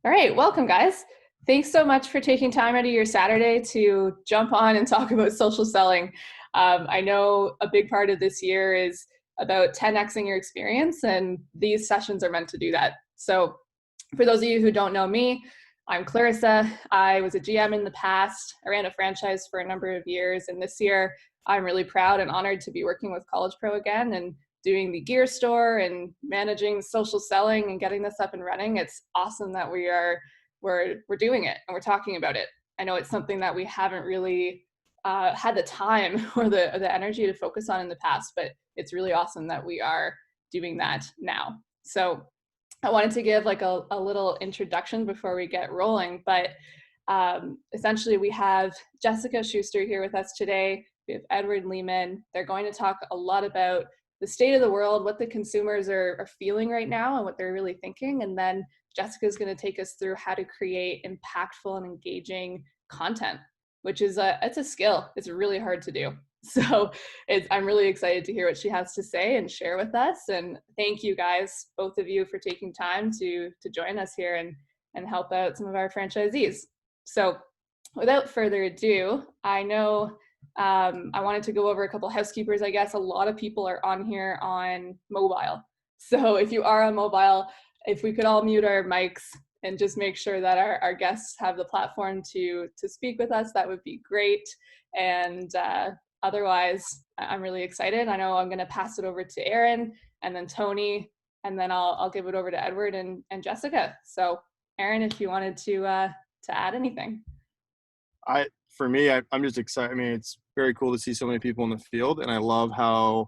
All right, welcome, guys. Thanks so much for taking time out of your Saturday to jump on and talk about social selling. I know a big part of this year is about 10xing your experience, and these sessions are meant to do that. So, for those of you who don't know me, I'm Clarissa. I was a GM in the past. I ran a franchise for a number of years, and this year I'm really proud and honored to be working with College Pro again and doing the gear store and managing social selling and getting this up and running. It's awesome that we're doing it and we're talking about it. I know it's something that we haven't really had the time or the energy to focus on in the past, but it's really awesome that we are doing that now. So I wanted to give like a little introduction before we get rolling, but essentially we have Jessica Schuster here with us today. We have Edward Lehman. They're going to talk a lot about the state of the world, what the consumers are feeling right now and what they're really thinking. And then Jessica's going to take us through how to create impactful and engaging content, which is it's a skill. It's really hard to do. So I'm really excited to hear what she has to say and share with us. And thank you guys, both of you, for taking time to join us here and help out some of our franchisees. So without further ado, I know I wanted to go over a couple housekeepers. I guess a lot of people are on here on mobile. So if you are on mobile, if we could all mute our mics and just make sure that our guests have the platform to speak with us, that would be great. And otherwise, I'm really excited. I know I'm going to pass it over to Aaron and then Tony, and then I'll give it over to Edward and Jessica. So Aaron, if you wanted to add anything. I'm just excited. I mean, it's very cool to see so many people in the field, and I love how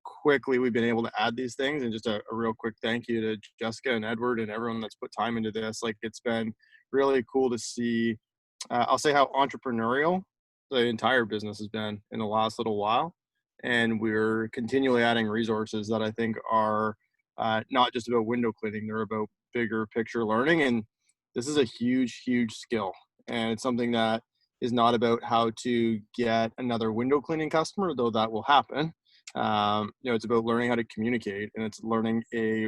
quickly we've been able to add these things. And just a real quick thank you to Jessica and Edward and everyone that's put time into this. Like, it's been really cool to see. I'll say how entrepreneurial the entire business has been in the last little while, and we're continually adding resources that I think are not just about window cleaning; they're about bigger picture learning. And this is a huge skill, and it's something that is not about how to get another window cleaning customer, though that will happen. It's about learning how to communicate, and it's learning a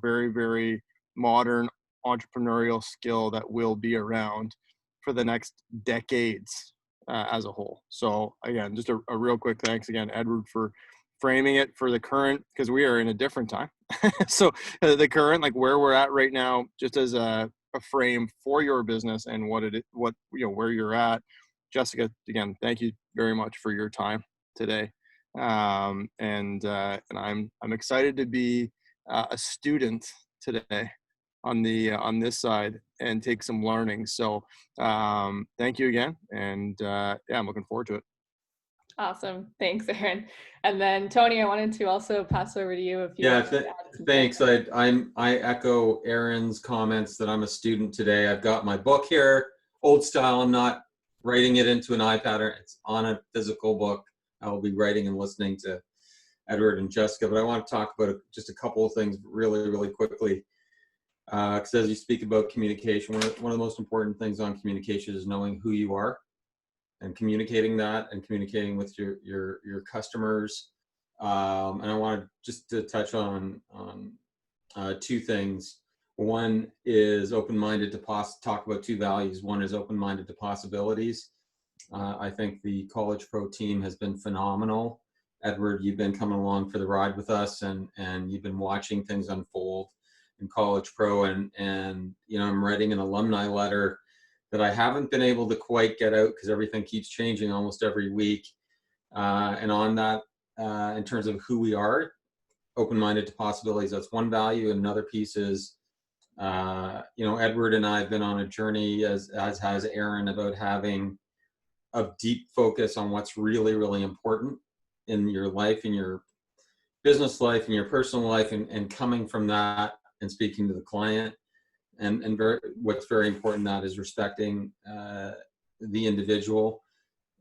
very modern entrepreneurial skill that will be around for the next decades as a whole. So again, just a real quick thanks again, Edward, for framing it for the current, because we are in a different time. So the current, like where we're at right now, just as a frame for your business and where you're at. Jessica, again, thank you very much for your time today. And I'm excited to be a student today on this side and take some learning. So thank you again, and I'm looking forward to it. Awesome. Thanks, Aaron. And then Tony, I wanted to also pass over to you if you thanks. I echo Aaron's comments that I'm a student today. I've got my book here, old style. I'm not writing it into an iPad. It's on a physical book. I will be writing and listening to Edward and Jessica, but I want to talk about just a couple of things really quickly. Because as you speak about communication, one of the most important things on communication is knowing who you are and communicating that and communicating with your customers. And I wanted just to touch on two things. One is open-minded to talk about two values. One is open-minded to possibilities. I think the College Pro team has been phenomenal. Edward, you've been coming along for the ride with us, and you've been watching things unfold in College Pro. And I'm writing an alumni letter that I haven't been able to quite get out because everything keeps changing almost every week. And on that, in terms of who we are, open-minded to possibilities, that's one value. Another piece is, Edward and I have been on a journey, as has Aaron, about having a deep focus on what's really important in your life, in your business life, in your personal life, and coming from that and speaking to the client. And what's very important, that is respecting the individual.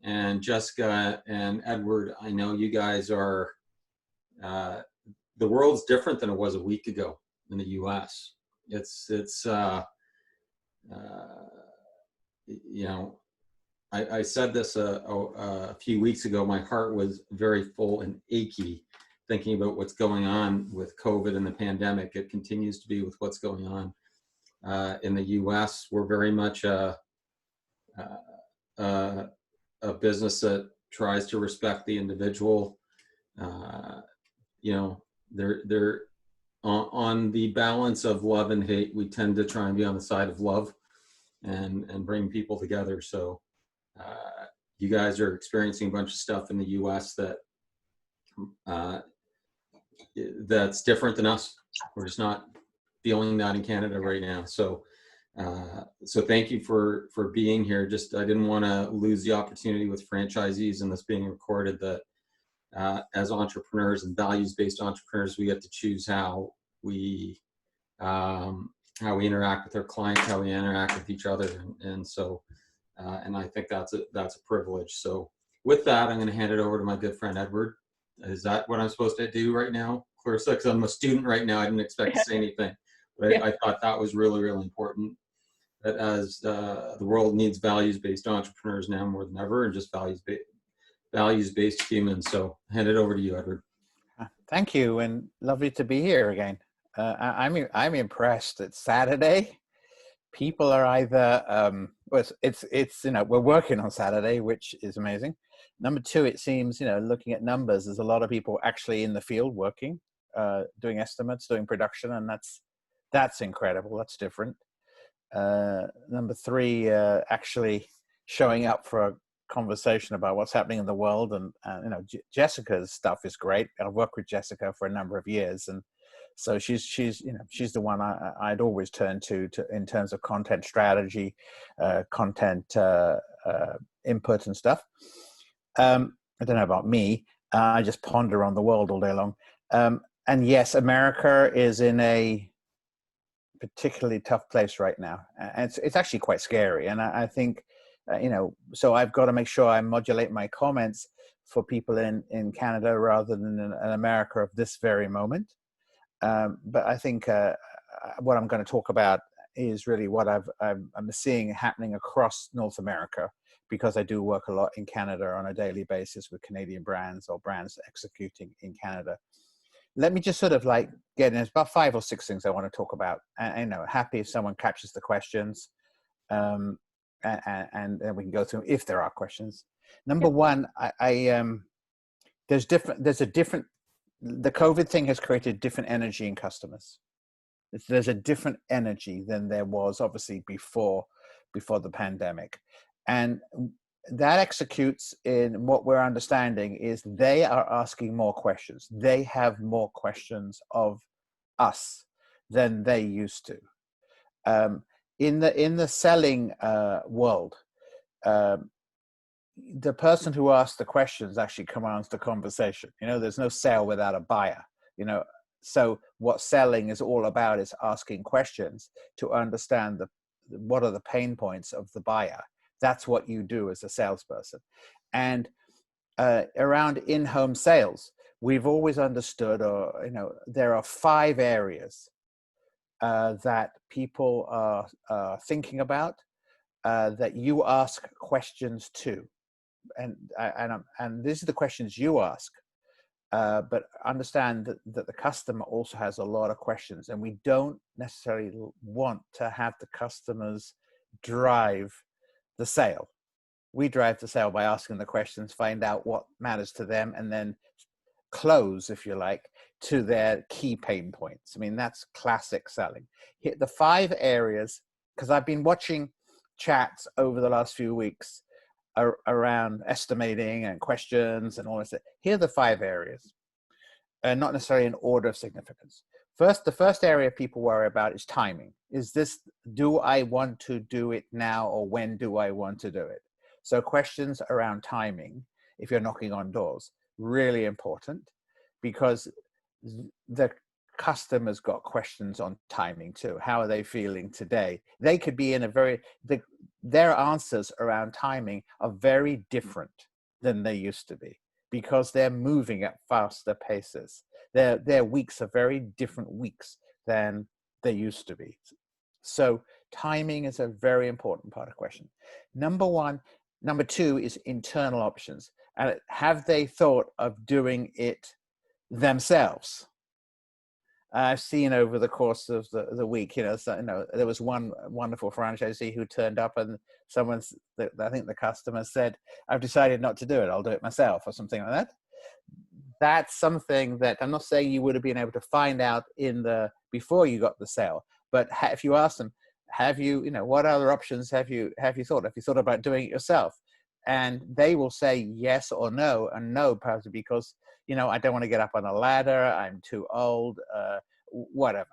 And Jessica and Edward, I know you guys are, the world's different than it was a week ago in the US. I said this a few weeks ago. My heart was very full and achy thinking about what's going on with COVID and the pandemic. It continues to be with what's going on In the U.S., we're very much a, a business that tries to respect the individual. You know, they're on the balance of love and hate. We tend to try and be on the side of love and bring people together. So you guys are experiencing a bunch of stuff in the U.S. that that's different than us. We're just not feeling that in Canada right now. So so thank you for being here. Just I didn't want to lose the opportunity with franchisees and this being recorded that as entrepreneurs and values-based entrepreneurs, we get to choose how we interact with our clients, how we interact with each other, and so and I think that's a privilege. So with that, I'm going to hand it over to my good friend Edward. Is that what I'm supposed to do right now, Clarissa? Because I'm a student right now. I didn't expect to say anything, but Yeah. I thought that was really, really important. That as the world needs values-based entrepreneurs now more than ever, and just values-based humans. So hand it over to you, Edward. Thank you, and lovely to be here again. I'm impressed. It's Saturday. People are either well, it's you know, we're working on Saturday, which is amazing. Number two, it seems, you know, looking at numbers, there's a lot of people actually in the field working, doing estimates, doing production, and that's incredible. That's different. Number three, actually showing up for a conversation about what's happening in the world, and you know, Jessica's stuff is great. I've worked with Jessica for a number of years, and so she's you know, she's the one I'd always turn to in terms of content strategy, content input and stuff. I don't know about me. I just ponder on the world all day long. And yes, America is in a particularly tough place right now. And it's actually quite scary. And I think, you know, so I've got to make sure I modulate my comments for people in Canada rather than in America of this very moment. But I think what I'm going to talk about is really what I'm seeing happening across North America, because I do work a lot in Canada on a daily basis with Canadian brands or brands executing in Canada. Let me just sort of like get in. There's about 5 or 6 things I want to talk about. And you know, happy if someone captures the questions, and then we can go through if there are questions. Number one, there's a different. The COVID thing has created different energy in customers. There's a different energy than there was obviously before the pandemic, and that executes in what we're understanding is they are asking more questions. They have more questions of us than they used to. In the selling world, the person who asks the questions actually commands the conversation. You know, there's no sale without a buyer. You know, so what selling is all about is asking questions to understand what are the pain points of the buyer. That's what you do as a salesperson. And around in-home sales, we've always understood, or you know, there are 5 areas that people are thinking about, that you ask questions to, and these are the questions you ask. But understand that the customer also has a lot of questions, and we don't necessarily want to have the customers drive the sale. We drive the sale by asking the questions, find out what matters to them, and then close, if you like, to their key pain points. I mean, that's classic selling. Hit the 5 areas, because I've been watching chats over the last few weeks around estimating and questions and all this. Here are the 5 areas, not necessarily in order of significance. The first area people worry about is timing. Is this, do I want to do it now, or when do I want to do it? So questions around timing, if you're knocking on doors, really important, because the customer's got questions on timing too. How are they feeling today? They could be in their answers around timing are very different than they used to be, because they're moving at faster paces. Their weeks are very different weeks than they used to be. So timing is a very important part of the question. Number 2 is internal options. And have they thought of doing it themselves? I've seen over the course of the week, so, there was one wonderful franchisee who turned up, and I think the customer said, "I've decided not to do it. I'll do it myself," or something like that. That's something that I'm not saying you would have been able to find out before you got the sale, but if you ask them, what other options have you thought? Have you thought about doing it yourself? And they will say yes or no, and no, perhaps because, I don't want to get up on a ladder, I'm too old, whatever.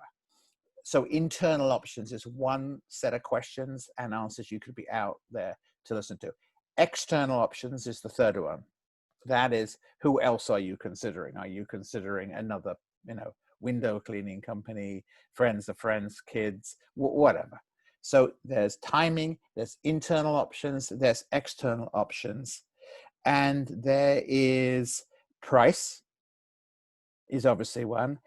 So internal options is one set of questions and answers you could be out there to listen to. External options is the third one. That is, who else are you considering? Are you considering another, window cleaning company, friends of friends, kids, whatever. So there's timing, there's internal options, there's external options, and there is price is obviously one.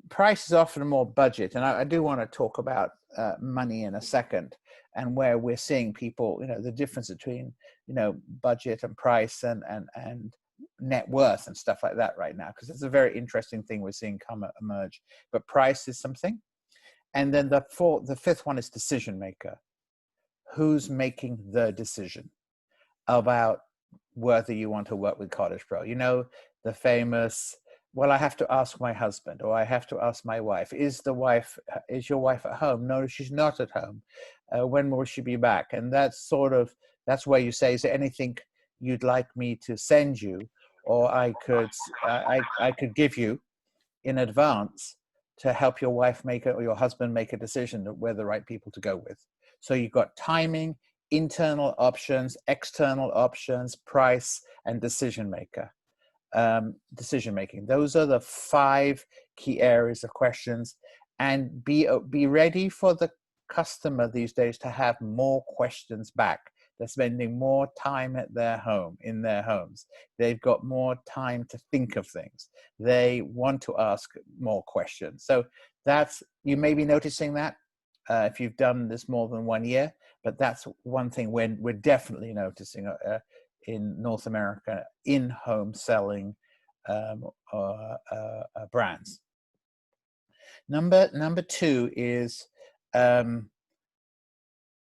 Price is often more budget, and I do want to talk about money in a second, and where we're seeing people, the difference between, budget and price and net worth and stuff like that right now, because it's a very interesting thing we're seeing emerge. But price is something. And then the fifth one is decision maker. Who's making the decision about whether you want to work with Cottage Pro? The famous, well, I have to ask my husband, or I have to ask my wife. Is your wife at home? No, she's not at home. When will she be back? And that's where you say, is there anything you'd like me to send you, or I could give you in advance to help your wife or your husband make a decision that we're the right people to go with. So you've got timing, internal options, external options, price, and decision maker. Decision making. Those are the 5 key areas of questions, and be ready for the customer these days to have more questions back. They're spending more time in their homes. They've got more time to think of things. They want to ask more questions. So you may be noticing that if you've done this more than 1 year, but that's one thing we're definitely noticing in North America, in-home selling brands. Number 2 is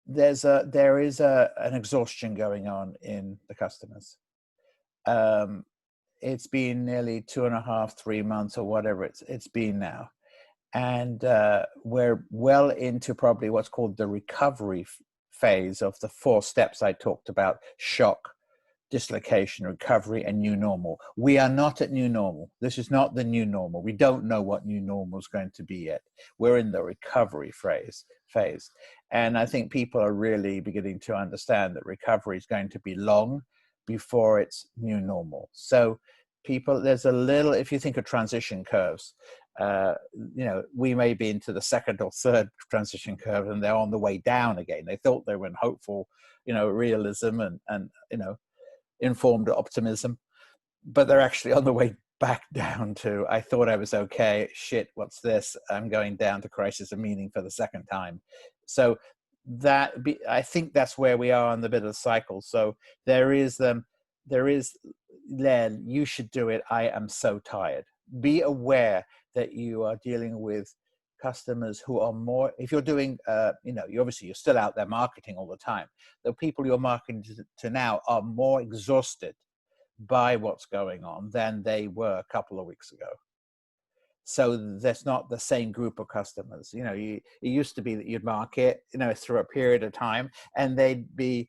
there is an exhaustion going on in the customers. It's been nearly 2.5, 3 months, or whatever it's been now, and we're well into probably what's called the recovery phase of the 4 steps I talked about: shock, dislocation, recovery, and new normal. We are not at new normal. This is not the new normal. We don't know what new normal is going to be yet. We're in the recovery phase. And I think people are really beginning to understand that recovery is going to be long before it's new normal. So there's a little, if you think of transition curves, we may be into the second or third transition curve, and they're on the way down again. They thought they were in hopeful, realism and informed optimism, but they're actually on the way back down to, I thought I was okay, shit, what's this? I'm going down to crisis of meaning for the second time. So I think that's where we are on the bit of the cycle. So there is Len, you should do it. I am so tired. Be aware that you are dealing with customers who are more, if you're doing, you're still out there marketing all the time. The people you're marketing to now are more exhausted by what's going on than they were a couple of weeks ago. So that's not the same group of customers. It used to be that you'd market, through a period of time, and they'd be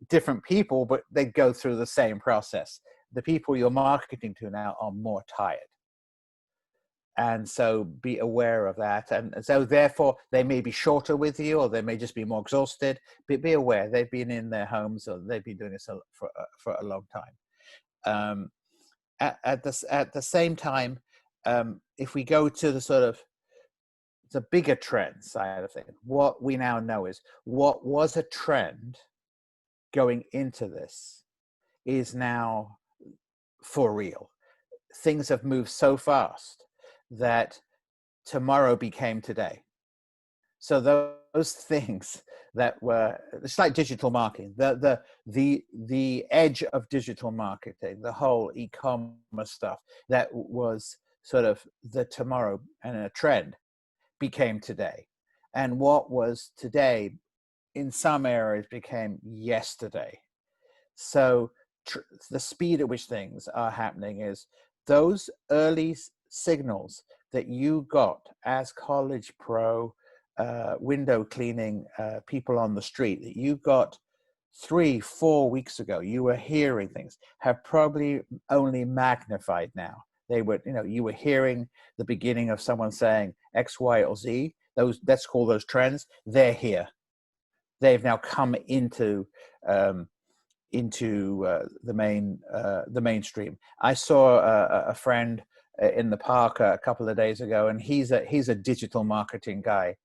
different people, but they'd go through the same process. The people you're marketing to now are more tired. And so be aware of that. And so therefore they may be shorter with you, or they may just be more exhausted, but be aware they've been in their homes, or they've been doing this for a long time. At the same time, if we go to the sort of the bigger trend side of things, what we now know is what was a trend going into this is now for real. Things have moved so fast that tomorrow became today. So those things that were, it's like digital marketing, the edge of digital marketing, the whole e-commerce stuff that was sort of the tomorrow, and a trend became today. And what was today in some areas became yesterday. So the speed at which things are happening is those early signals that you got as college pro, window cleaning people on the street, that you got 3-4 weeks ago, you were hearing things, have probably only magnified now. They were, you were hearing the beginning of someone saying X, Y, or Z. Those, let's call those trends. They're here. They've now come into the mainstream. I saw a friend in the park a couple of days ago, and he's a digital marketing guy,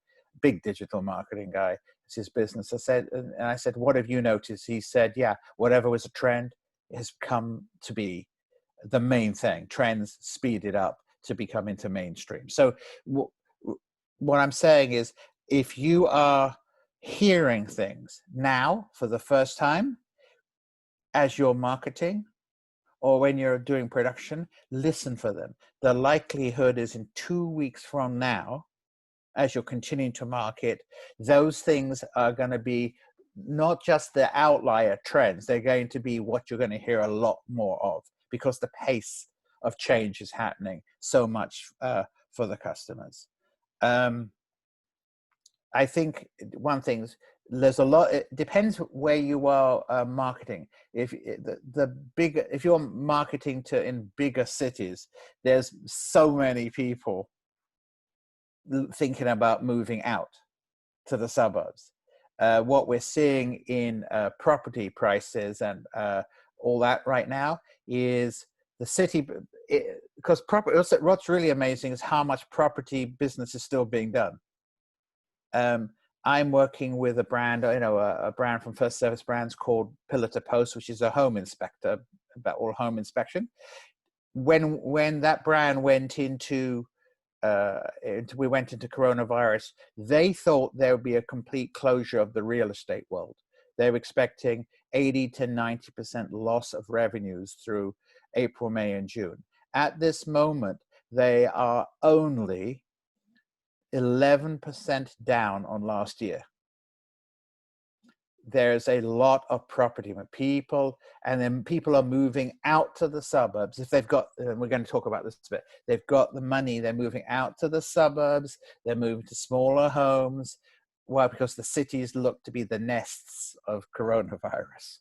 big digital marketing guy. It's his business. I said, what have you noticed? He said, yeah, whatever was a trend has come to be the main thing. Trends speeded up to become into mainstream. So what I'm saying is, if you are hearing things now for the first time as you're marketing, or when you're doing production, listen for them. The likelihood is in 2 weeks from now, as you're continuing to market, those things are going to be not just the outlier trends, they're going to be what you're going to hear a lot more of, because the pace of change is happening so much for the customers. I think one thing is, there's a lot, it depends where you are marketing. If if you're marketing in bigger cities, there's so many people thinking about moving out to the suburbs. What we're seeing in property prices and all that right now is the city, because what's really amazing is how much property business is still being done. I'm working with a brand, a brand from First Service Brands called Pillar to Post, which is a home inspector, about all home inspection. When that brand went into we went into coronavirus, they thought there would be a complete closure of the real estate world. They were expecting 80 to 90% loss of revenues through April, May, and June. At this moment, they are only 11% down on last year. There's a lot of property with people, and then people are moving out to the suburbs. If they've got, and we're going to talk about this a bit, they've got the money, they're moving out to the suburbs, they're moving to smaller homes. Why? Because the cities look to be the nests of coronavirus.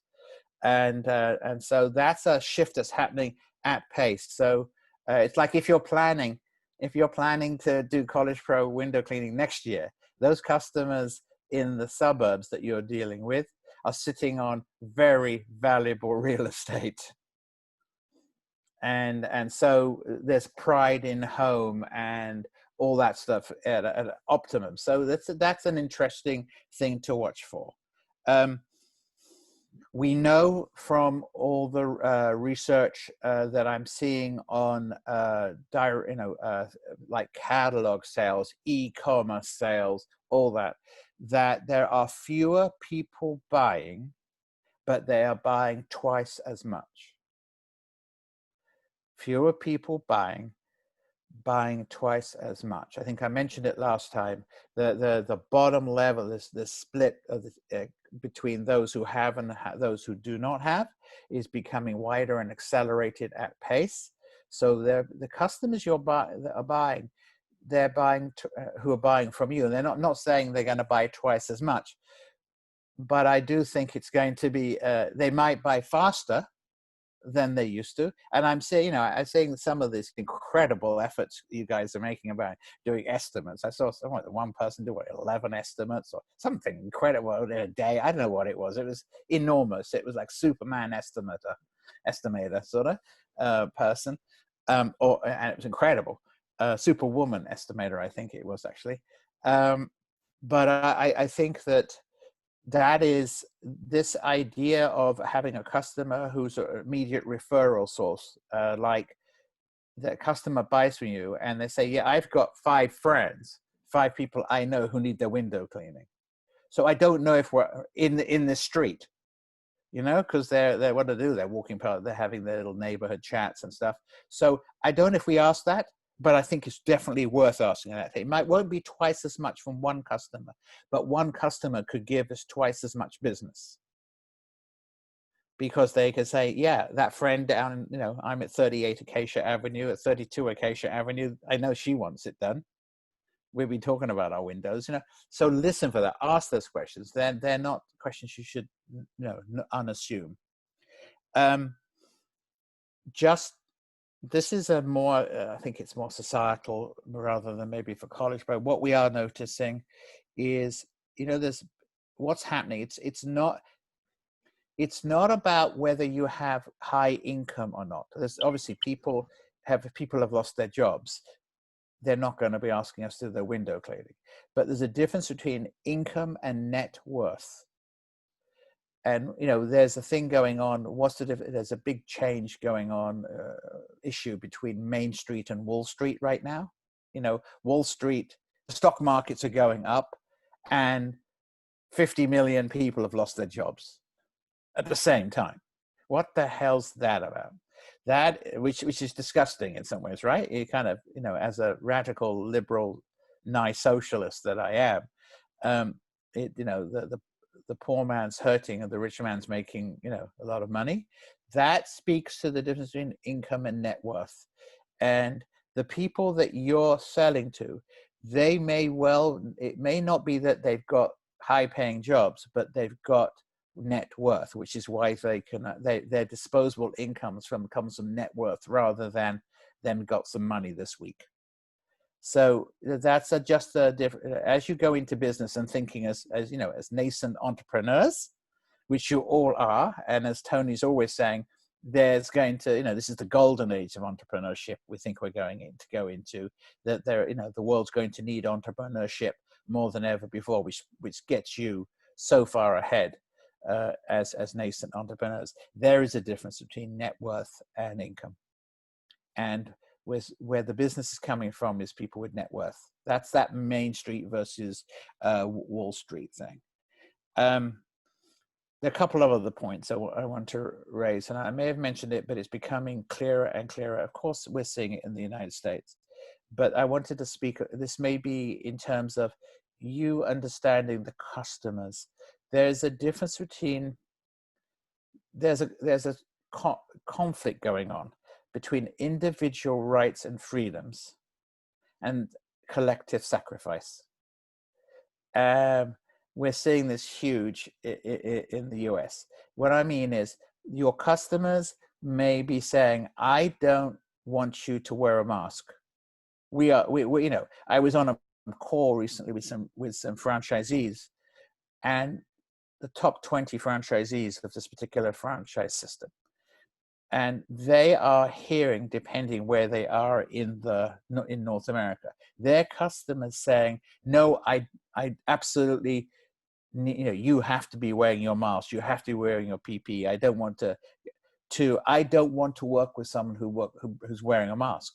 And so that's a shift that's happening at pace. So it's like if you're planning to do College Pro window cleaning next year, those customers in the suburbs that you're dealing with are sitting on very valuable real estate. And so there's pride in home and all that stuff at optimum. So that's an interesting thing to watch for. We know from all the research that I'm seeing on like catalog sales, e-commerce sales, all that there are fewer people buying, but they are buying twice as much. Fewer people buying twice as much. I think I mentioned it last time. The bottom level, the split of between those who have and those who do not have, is becoming wider and accelerated at pace. So the customers that are buying, they're buying who are buying from you, and they're not saying they're going to buy twice as much, but I do think it's going to be they might buy faster than they used to. And I'm saying, I'm saying some of these incredible efforts you guys are making about doing estimates. I saw one person do 11 estimates or something incredible in a day. I don't know what it was. It was enormous. It was like Superman estimator sort of person, and it was incredible. Superwoman estimator, I think it was actually. But I think that is this idea of having a customer who's an immediate referral source, like the customer buys from you and they say, yeah, I've got 5 friends, 5 people I know who need their window cleaning. So I don't know if we're in the street, because they're what to do. They're walking past, they're having their little neighborhood chats and stuff. So I don't know if we ask that. but I think it's definitely worth asking that. It won't be twice as much from one customer, but one customer could give us twice as much business, because they could say, yeah, that friend down, I'm at 38 Acacia Avenue, at 32 Acacia Avenue, I know she wants it done. We've been talking about our windows, So listen for that. Ask those questions. They're not questions you should, unassume. Just this is a more, I think it's more societal rather than maybe for college. But what we are noticing is, there's what's happening. It's not about whether you have high income or not. There's obviously people have lost their jobs. They're not going to be asking us to do their window cleaning. But there's a difference between income and net worth. And, there's a thing going on. There's a big change going on, issue between Main Street and Wall Street right now. Wall Street, the stock markets are going up, and 50 million people have lost their jobs at the same time. What the hell's that about? That, which is disgusting in some ways, right? You kind of, as a radical liberal, nice socialist that I am, the poor man's hurting and the rich man's making, a lot of money. That speaks to the difference between income and net worth. And the people that you're selling to, it may not be that they've got high paying jobs, but they've got net worth, which is why their disposable incomes comes from net worth rather than them got some money this week. So that's just a different, as you go into business and thinking as nascent entrepreneurs, which you all are, and as Tony's always saying, there's going to, this is the golden age of entrepreneurship. We think we're going to go into that. The world's going to need entrepreneurship more than ever before, which gets you so far ahead as nascent entrepreneurs. There is a difference between net worth and income, and where the business is coming from is people with net worth. That's that Main Street versus Wall Street thing. There are a couple of other points I want to raise, and I may have mentioned it, but it's becoming clearer and clearer. Of course, we're seeing it in the United States, but I wanted to speak, this may be in terms of you understanding the customers. There's a difference between, there's a conflict going on between individual rights and freedoms and collective sacrifice. We're seeing this huge in the US. What I mean is, your customers may be saying, I don't want you to wear a mask. I was on a call recently with some franchisees, and the top 20 franchisees of this particular franchise system. And they are hearing, depending where they are in North America, their customers saying, no, I absolutely, you have to be wearing your mask. You have to be wearing your PPE. I don't want to work with someone who's wearing a mask.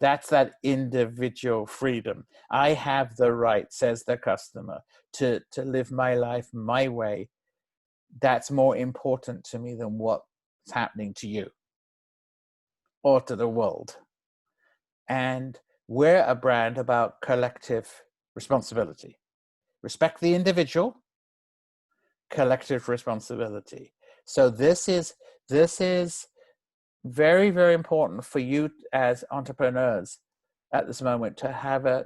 That's that individual freedom. I have the right, says the customer, to live my life my way. That's more important to me than what's happening to you or to the world. And we're a brand about collective responsibility. Respect the individual, collective responsibility. So this is very, very important for you as entrepreneurs at this moment to have a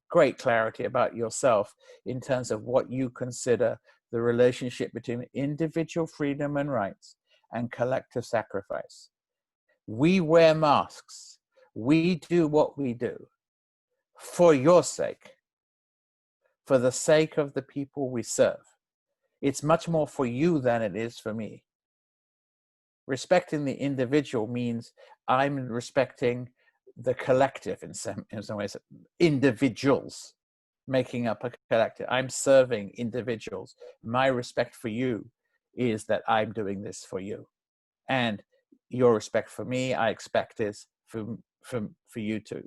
great clarity about yourself in terms of what you consider the relationship between individual freedom and rights and collective sacrifice. We wear masks. We do what we do for your sake, for the sake of the people we serve. It's much more for you than it is for me. Respecting the individual means I'm respecting the collective in some ways, individuals making up a collective. I'm serving individuals. My respect for you is that I'm doing this for you. And your respect for me, I expect is for you to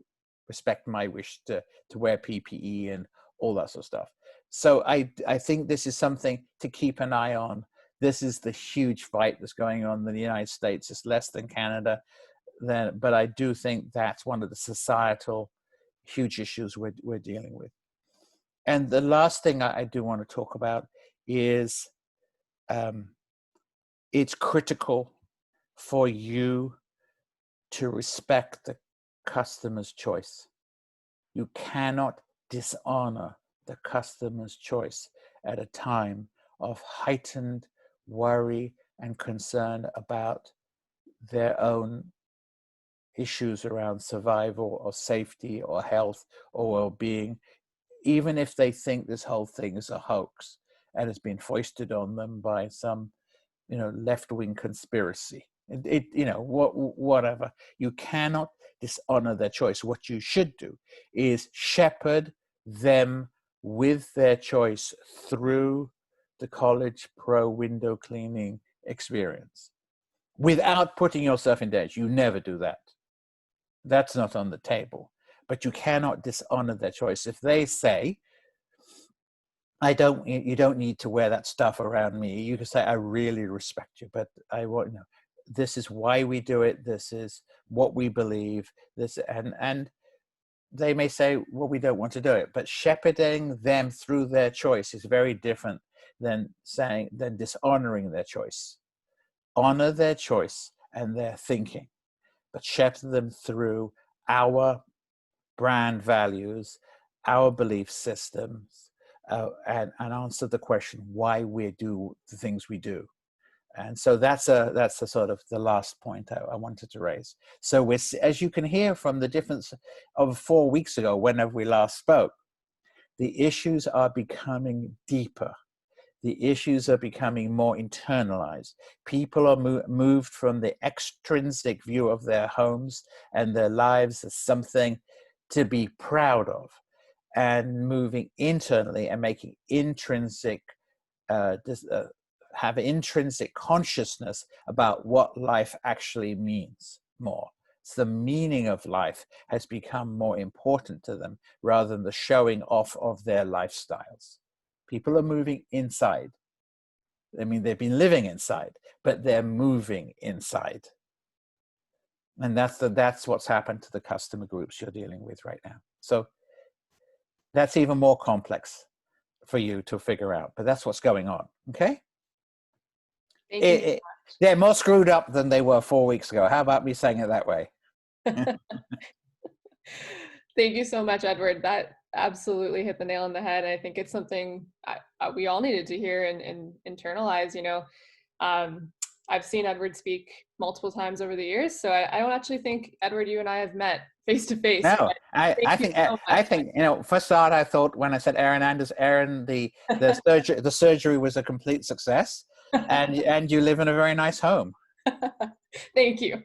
respect my wish to wear PPE and all that sort of stuff. So I think this is something to keep an eye on. This is the huge fight that's going on in the United States. It's less than Canada. then, but I do think that's one of the societal huge issues we're dealing with. And the last thing I do want to talk about is it's critical for you to respect the customer's choice. You cannot dishonor the customer's choice at a time of heightened worry and concern about their own issues around survival or safety or health or well-being, even if they think this whole thing is a hoax and has been foisted on them by some, left-wing conspiracy. Whatever. You cannot dishonor their choice. What you should do is shepherd them with their choice through the College Pro window cleaning experience without putting yourself in danger. You never do that. That's not on the table. But you cannot dishonor their choice. If they say, you don't need to wear that stuff around me, you can say, I really respect you, but I want, this is why we do it. This is what we believe. And they may say, well, we don't want to do it, but shepherding them through their choice is very different than dishonoring their choice. Honor their choice and their thinking, but shepherd them through our brand values, our belief systems, and answer the question why we do the things we do. And so that's a sort of the last point I wanted to raise. So as you can hear from the difference of 4 weeks ago, whenever we last spoke, the issues are becoming deeper. The issues are becoming more internalized. People are moved from the extrinsic view of their homes and their lives as something to be proud of, and moving internally and making intrinsic, have intrinsic consciousness about what life actually means more. So the meaning of life has become more important to them rather than the showing off of their lifestyles. People are moving inside. I mean, they've been living inside, but they're moving inside. And that's what's happened to the customer groups you're dealing with right now. So that's even more complex for you to figure out, but that's what's going on, okay? Thank you so much. They're more screwed up than they were 4 weeks ago. How about me saying it that way? Thank you so much, Edward. That absolutely hit the nail on the head. I think it's something we all needed to hear and internalize. I've seen Edward speak multiple times over the years, so I don't actually think, Edward, you and I have met face to face. No, I think for a start, I thought when I said Aaron, the surgery was a complete success, and you live in a very nice home. Thank you.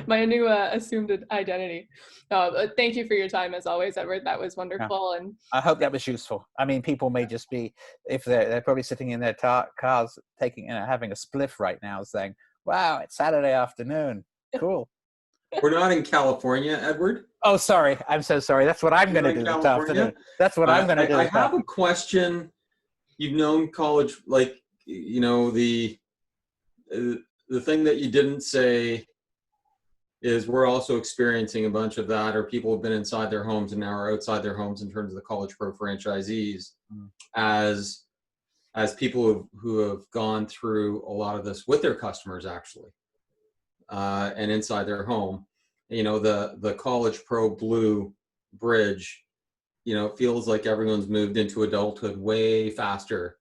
My new assumed identity. Thank you for your time as always, Edward. That was wonderful, and I hope that was useful. I mean, people may just be, if they're probably sitting in their cars having a spliff right now, saying, "Wow, it's Saturday afternoon. Cool." We're not in California, Edward. Oh, sorry. I'm so sorry. That's what I'm going to do this afternoon. That's what I'm going to do. I have a question. You've known college, like, the thing that you didn't say is we're also experiencing a bunch of that, or people have been inside their homes and now are outside their homes in terms of the College Pro franchisees, as people who have gone through a lot of this with their customers, actually, and inside their home. The College Pro Blue bridge, it feels like everyone's moved into adulthood way faster,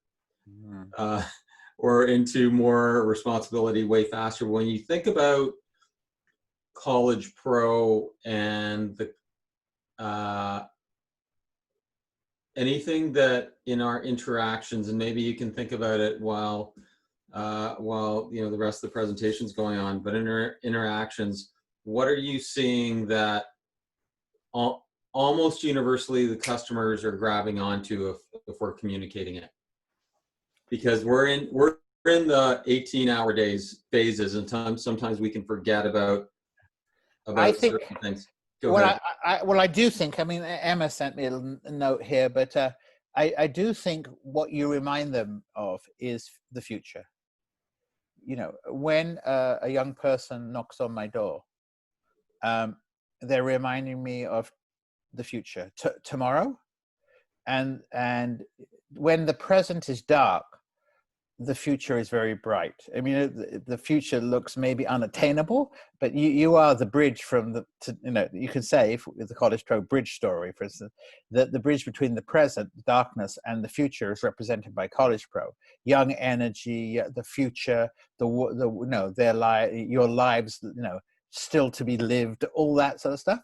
or into more responsibility way faster. When you think about College Pro and the anything that in our interactions, and maybe you can think about it while the rest of the presentation's going on, but in our interactions, what are you seeing that almost universally the customers are grabbing onto if we're communicating it? Because we're in the 18-hour days phases, and sometimes we can forget about I think certain things. Go ahead. I do think, I mean, Emma sent me a note here, but I do think what you remind them of is the future. When a young person knocks on my door they're reminding me of the future, tomorrow. And when the present is dark, the future is very bright. I mean, the future looks maybe unattainable, but you are the bridge from you can say, if the College Pro bridge story, for instance, that the bridge between the present darkness and the future is represented by College Pro. Young energy, the future, your lives, still to be lived, all that sort of stuff.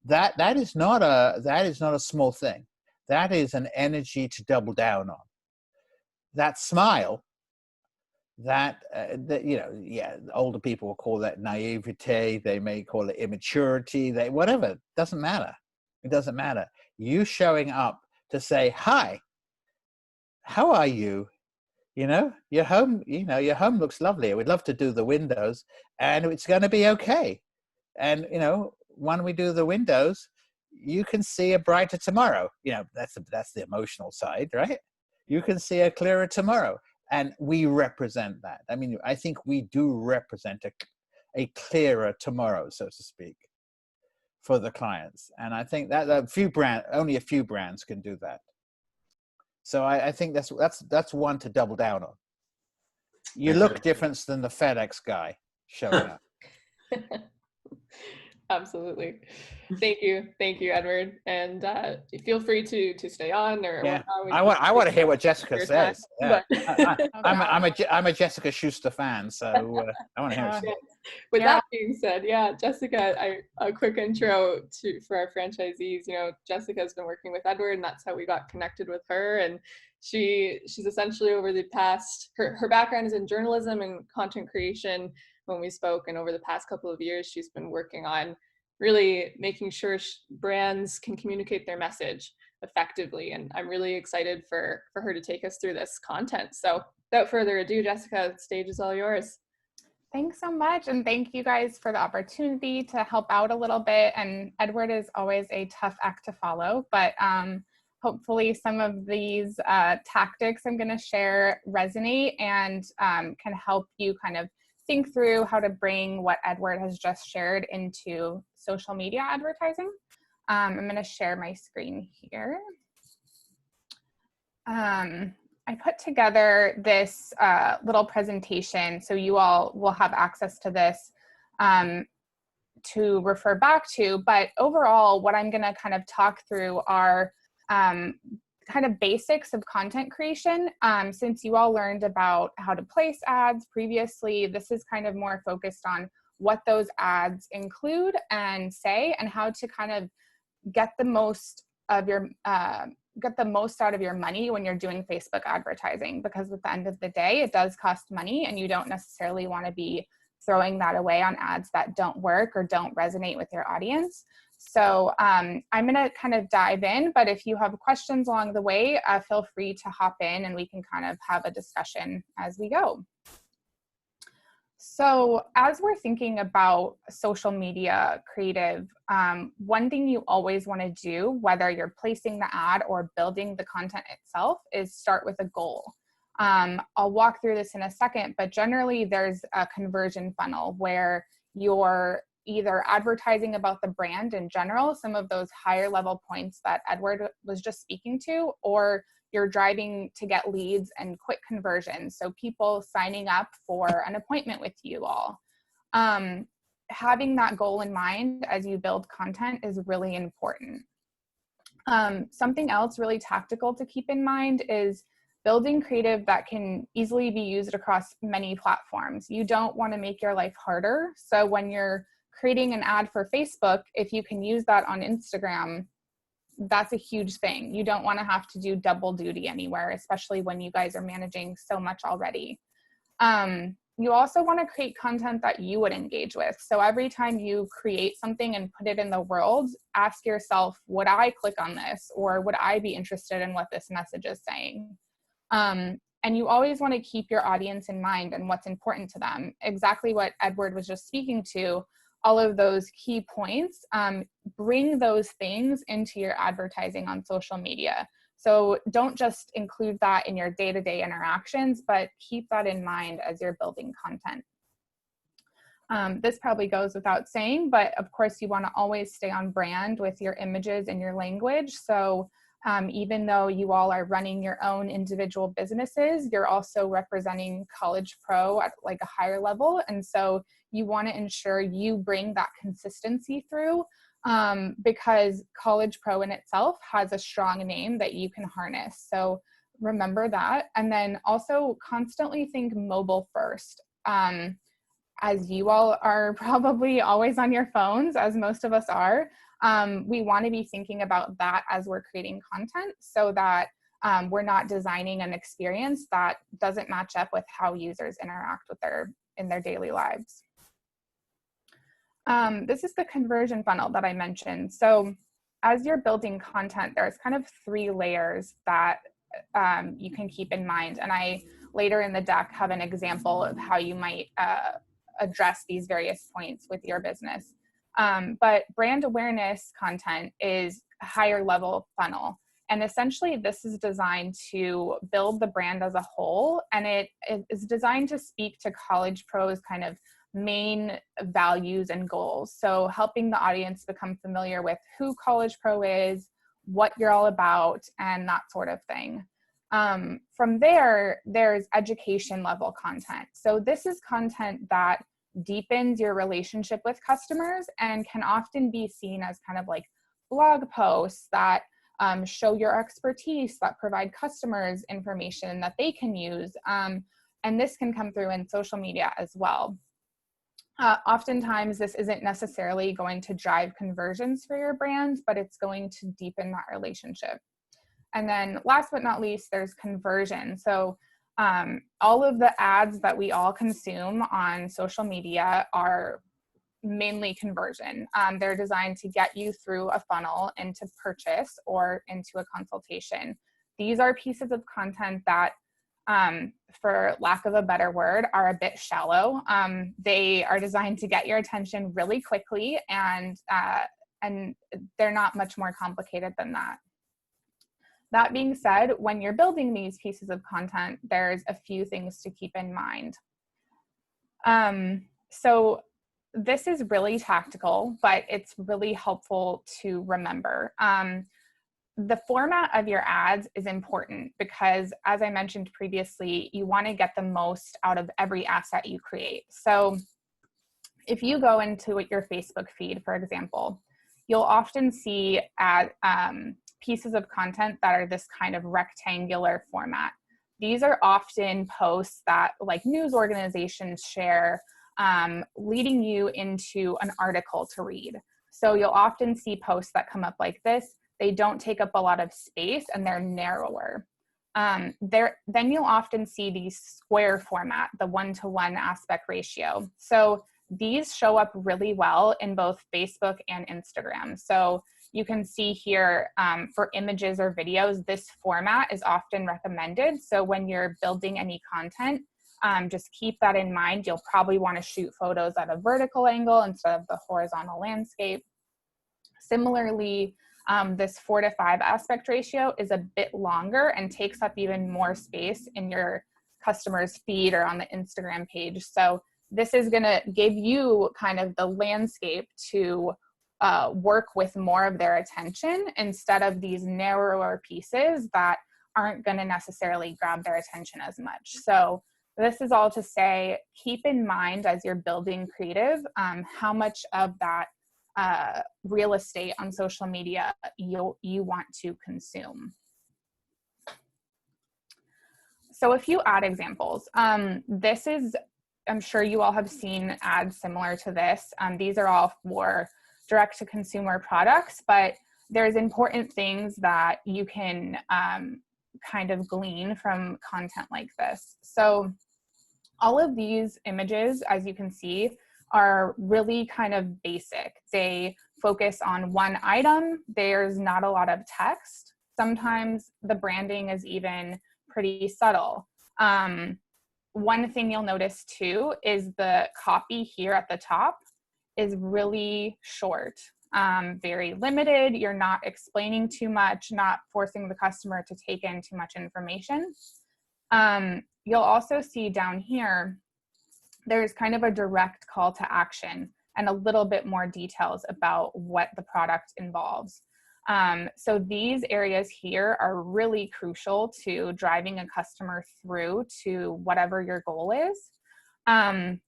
That is not a small thing. That is an energy to double down on. That smile, older people will call that naivete. They may call it immaturity. Whatever. It doesn't matter. It doesn't matter. You showing up to say, hi, how are you? Your home. Your home looks lovely. We'd love to do the windows, and it's going to be okay. And when we do the windows, you can see a brighter tomorrow. That's the emotional side, right? You can see a clearer tomorrow. And we represent that. I mean, I think we do represent a clearer tomorrow, so to speak, for the clients. And I think that only a few brands can do that. So I think that's one to double down on. You look different than the FedEx guy showing up. Absolutely. Thank you, Edward, and feel free to stay on or yeah. I want to hear what Jessica says. Yeah. I'm a Jessica Schuster fan, so I want to hear what she says. With that being said, Jessica, a quick intro for our franchisees. Jessica's been working with Edward, and that's how we got connected with her. And she's essentially over the past, her background is in journalism and content creation when we spoke, and over the past couple of years, she's been working on really making sure brands can communicate their message effectively. And I'm really excited for her to take us through this content. So without further ado, Jessica, the stage is all yours. Thanks so much. And thank you guys for the opportunity to help out a little bit. And Edward is always a tough act to follow, but hopefully some of these tactics I'm going to share resonate and can help you kind of think through how to bring what Edward has just shared into social media advertising. I'm going to share my screen here. I put together this little presentation, so you all will have access to this to refer back to. But overall, what I'm going to kind of talk through are kind of basics of content creation. Since you all learned about how to place ads previously, this is kind of more focused on what those ads include and say, and how to kind of get the most of your out of your money when you're doing Facebook advertising, because at the end of the day, it does cost money, and you don't necessarily want to be throwing that away on ads that don't work or don't resonate with your audience. So I'm going to kind of dive in, but if you have questions along the way, feel free to hop in and we can kind of have a discussion as we go. So as we're thinking about social media creative, one thing you always want to do, whether you're placing the ad or building the content itself, is start with a goal. I'll walk through this in a second, but generally there's a conversion funnel where you're either advertising about the brand in general, some of those higher level points that Edward was just speaking to, or you're driving to get leads and quick conversions. So people signing up for an appointment with you all. Having that goal in mind as you build content is really important. Something else really tactical to keep in mind is building creative that can easily be used across many platforms. You don't want to make your life harder. So when you're creating an ad for Facebook, if you can use that on Instagram, that's a huge thing. You don't want to have to do double duty anywhere, especially when you guys are managing so much already. You also want to create content that you would engage with. So every time you create something and put it in the world, ask yourself, would I click on this? Or would I be interested in what this message is saying? And you always want to keep your audience in mind and what's important to them. Exactly what Edward was just speaking to, all of those key points, bring those things into your advertising on social media. So don't just include that in your day-to-day interactions, but keep that in mind as you're building content. This probably goes without saying, but of course you want to always stay on brand with your images and your language. So even though you all are running your own individual businesses, you're also representing College Pro at like a higher level. And so you want to ensure you bring that consistency through, because College Pro in itself has a strong name that you can harness. So remember that. And then also constantly think mobile first. As you all are probably always on your phones, as most of us are, we want to be thinking about that as we're creating content, so that we're not designing an experience that doesn't match up with how users interact with in their daily lives. This is the conversion funnel that I mentioned. So as you're building content, there's kind of 3 layers that you can keep in mind. And I later in the deck have an example of how you might address these various points with your business. But brand awareness content is a higher level funnel. And essentially this is designed to build the brand as a whole. And it is designed to speak to College Pro's kind of main values and goals. So helping the audience become familiar with who College Pro is, what you're all about, and that sort of thing. From there, there's education level content. So this is content that deepens your relationship with customers and can often be seen as kind of like blog posts that show your expertise, that provide customers information that they can use. And this can come through in social media as well. Oftentimes, this isn't necessarily going to drive conversions for your brand, but it's going to deepen that relationship. And then last but not least, there's conversion. So all of the ads that we all consume on social media are mainly conversion. They're designed to get you through a funnel into purchase or into a consultation. These are pieces of content that, for lack of a better word, are a bit shallow. They are designed to get your attention really quickly, and they're not much more complicated than that. That being said, when you're building these pieces of content, there's a few things to keep in mind. So this is really tactical, but it's really helpful to remember. The format of your ads is important because, as I mentioned previously, you want to get the most out of every asset you create. So if you go into your Facebook feed, for example, you'll often see pieces of content that are this kind of rectangular format. These are often posts that like news organizations share, leading you into an article to read. So you'll often see posts that come up like this. They don't take up a lot of space and they're narrower. Then you'll often see these square format, the 1-to-1 aspect ratio. So these show up really well in both Facebook and Instagram. So you can see here for images or videos, this format is often recommended. So when you're building any content, just keep that in mind. You'll probably want to shoot photos at a vertical angle instead of the horizontal landscape. Similarly, this 4-to-5 aspect ratio is a bit longer and takes up even more space in your customer's feed or on the Instagram page. So this is going to give you kind of the landscape to work with more of their attention instead of these narrower pieces that aren't going to necessarily grab their attention as much. So this is all to say, keep in mind as you're building creative, how much of that real estate on social media you want to consume. So a few ad examples. This is, I'm sure you all have seen ads similar to this. These are all for direct to consumer products, but there's important things that you can kind of glean from content like this. So all of these images, as you can see, are really kind of basic. They focus on one item. There's not a lot of text. Sometimes the branding is even pretty subtle. One thing you'll notice too is the copy here at the top is really short, very limited. You're not explaining too much, not forcing the customer to take in too much information. You'll also see down here there's kind of a direct call to action and a little bit more details about what the product involves. So these areas here are really crucial to driving a customer through to whatever your goal is.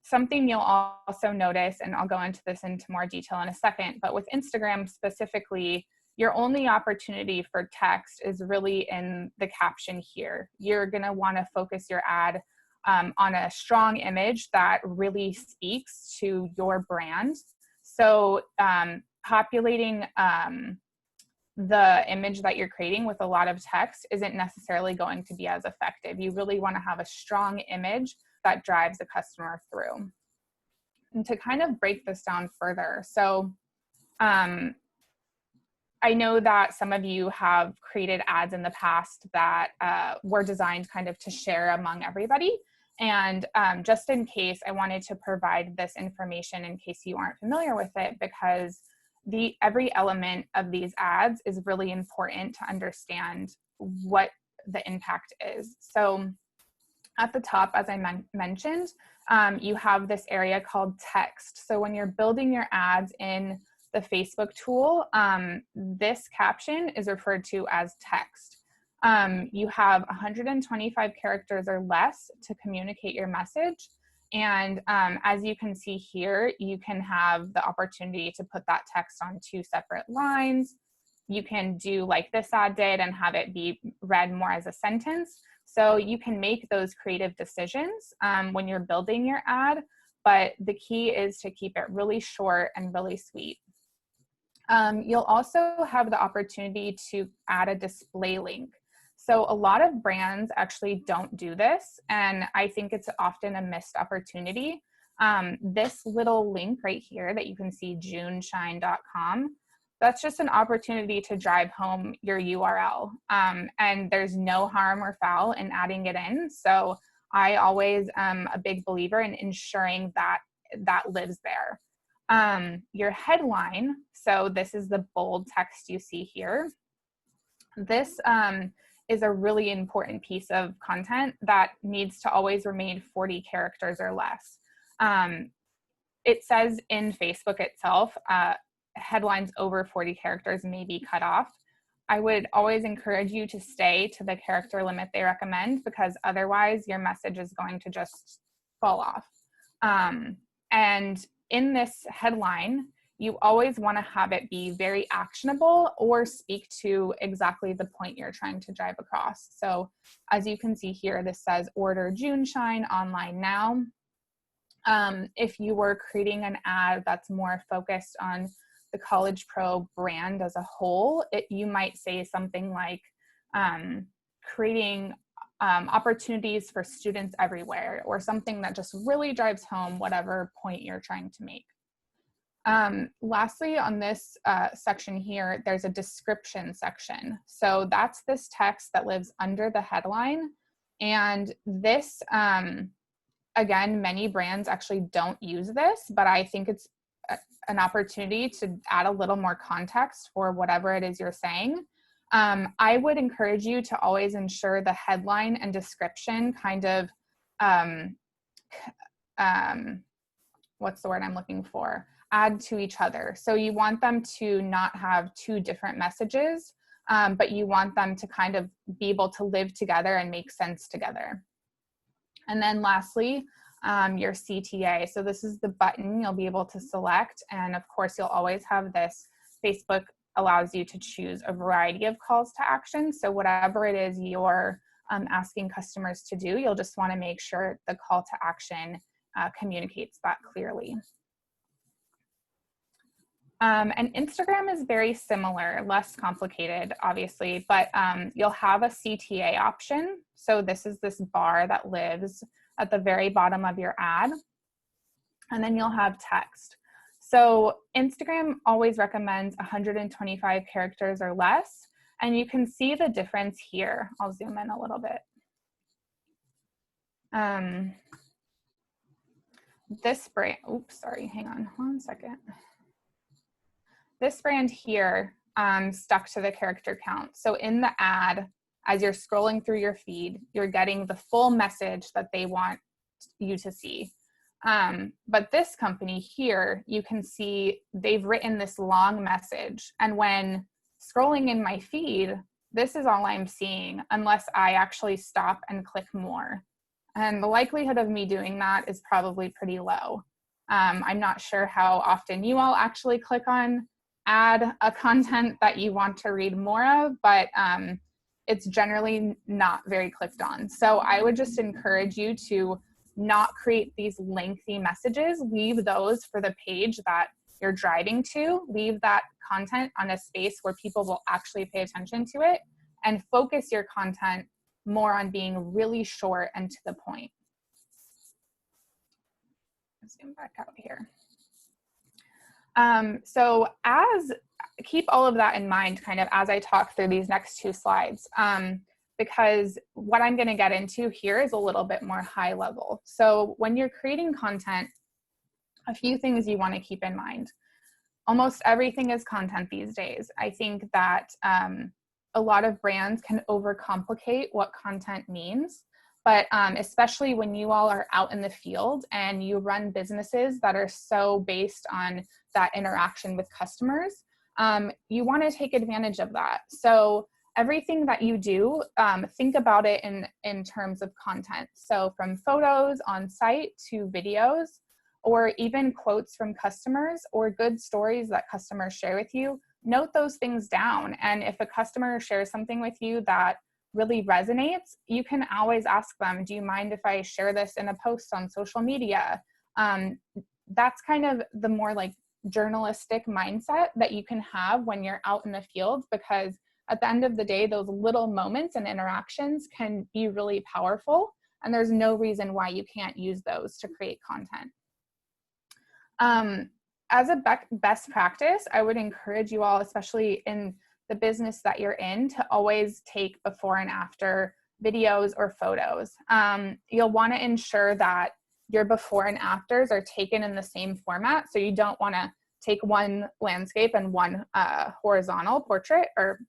Something you'll also notice, and I'll go into this into more detail in a second, but with Instagram specifically, your only opportunity for text is really in the caption here. You're gonna wanna focus your ad on a strong image that really speaks to your brand. So populating the image that you're creating with a lot of text isn't necessarily going to be as effective. You really want to have a strong image that drives the customer through. And to kind of break this down further, so I know that some of you have created ads in the past that were designed kind of to share among everybody. And just in case, I wanted to provide this information in case you aren't familiar with it, because every element of these ads is really important to understand what the impact is. So at the top, as I mentioned, you have this area called text. So when you're building your ads in the Facebook tool, this caption is referred to as text. You have 125 characters or less to communicate your message. And as you can see here, you can have the opportunity to put that text on 2 separate lines. You can do like this ad did and have it be read more as a sentence. So you can make those creative decisions when you're building your ad, but the key is to keep it really short and really sweet. You'll also have the opportunity to add a display link. So a lot of brands actually don't do this, and I think it's often a missed opportunity. This little link right here that you can see, juneshine.com, that's just an opportunity to drive home your URL. And there's no harm or foul in adding it in. So I always am a big believer in ensuring that that lives there. Your headline, so this is the bold text you see here. This is a really important piece of content that needs to always remain 40 characters or less. It says in Facebook itself, headlines over 40 characters may be cut off. I would always encourage you to stay to the character limit they recommend, because otherwise your message is going to just fall off. And in this headline, you always want to have it be very actionable or speak to exactly the point you're trying to drive across. So as you can see here, this says order June Shine online now. If you were creating an ad that's more focused on the College Pro brand as a whole, you might say something like creating opportunities for students everywhere, or something that just really drives home whatever point you're trying to make. Lastly, on this section here, there's a description section. So that's this text that lives under the headline. And this, again, many brands actually don't use this, but I think it's an opportunity to add a little more context for whatever it is you're saying. I would encourage you to always ensure the headline and description kind of, what's the word I'm looking for? Add to each other. So you want them to not have 2 different messages, but you want them to kind of be able to live together and make sense together. And then lastly, your CTA. So this is the button you'll be able to select. And of course, you'll always have this. Facebook allows you to choose a variety of calls to action. So whatever it is you're asking customers to do, you'll just want to make sure the call to action communicates that clearly. And Instagram is very similar, less complicated, obviously, but you'll have a CTA option. So this is this bar that lives at the very bottom of your ad. And then you'll have text. So Instagram always recommends 125 characters or less. And you can see the difference here. I'll zoom in a little bit. This brand, oops, sorry, hang on 1 second. This brand here stuck to the character count. So in the ad, as you're scrolling through your feed, you're getting the full message that they want you to see. But this company here, you can see they've written this long message. And when scrolling in my feed, this is all I'm seeing unless I actually stop and click more. And the likelihood of me doing that is probably pretty low. I'm not sure how often you all actually click on add a content that you want to read more of, but it's generally not very clicked on. So I would just encourage you to not create these lengthy messages. Leave those for the page that you're driving to. Leave that content on a space where people will actually pay attention to it, and focus your content more on being really short and to the point. Zoom back out here. So keep all of that in mind kind of as I talk through these next two slides, because what I'm going to get into here is a little bit more high level. So when you're creating content, a few things you want to keep in mind. Almost everything is content these days. I think that a lot of brands can overcomplicate what content means, but especially when you all are out in the field and you run businesses that are so based on that interaction with customers, you want to take advantage of that. So everything that you do, think about it in terms of content. So from photos on site to videos, or even quotes from customers or good stories that customers share with you, note those things down. And if a customer shares something with you that really resonates, you can always ask them, do you mind if I share this in a post on social media? That's kind of the more like journalistic mindset that you can have when you're out in the field, because at the end of the day, those little moments and interactions can be really powerful. And there's no reason why you can't use those to create content. As a best practice, I would encourage you all, especially in the business that you're in, to always take before and after videos or photos. You'll want to ensure that your before and afters are taken in the same format. So you don't want to take one landscape and one horizontal portrait, or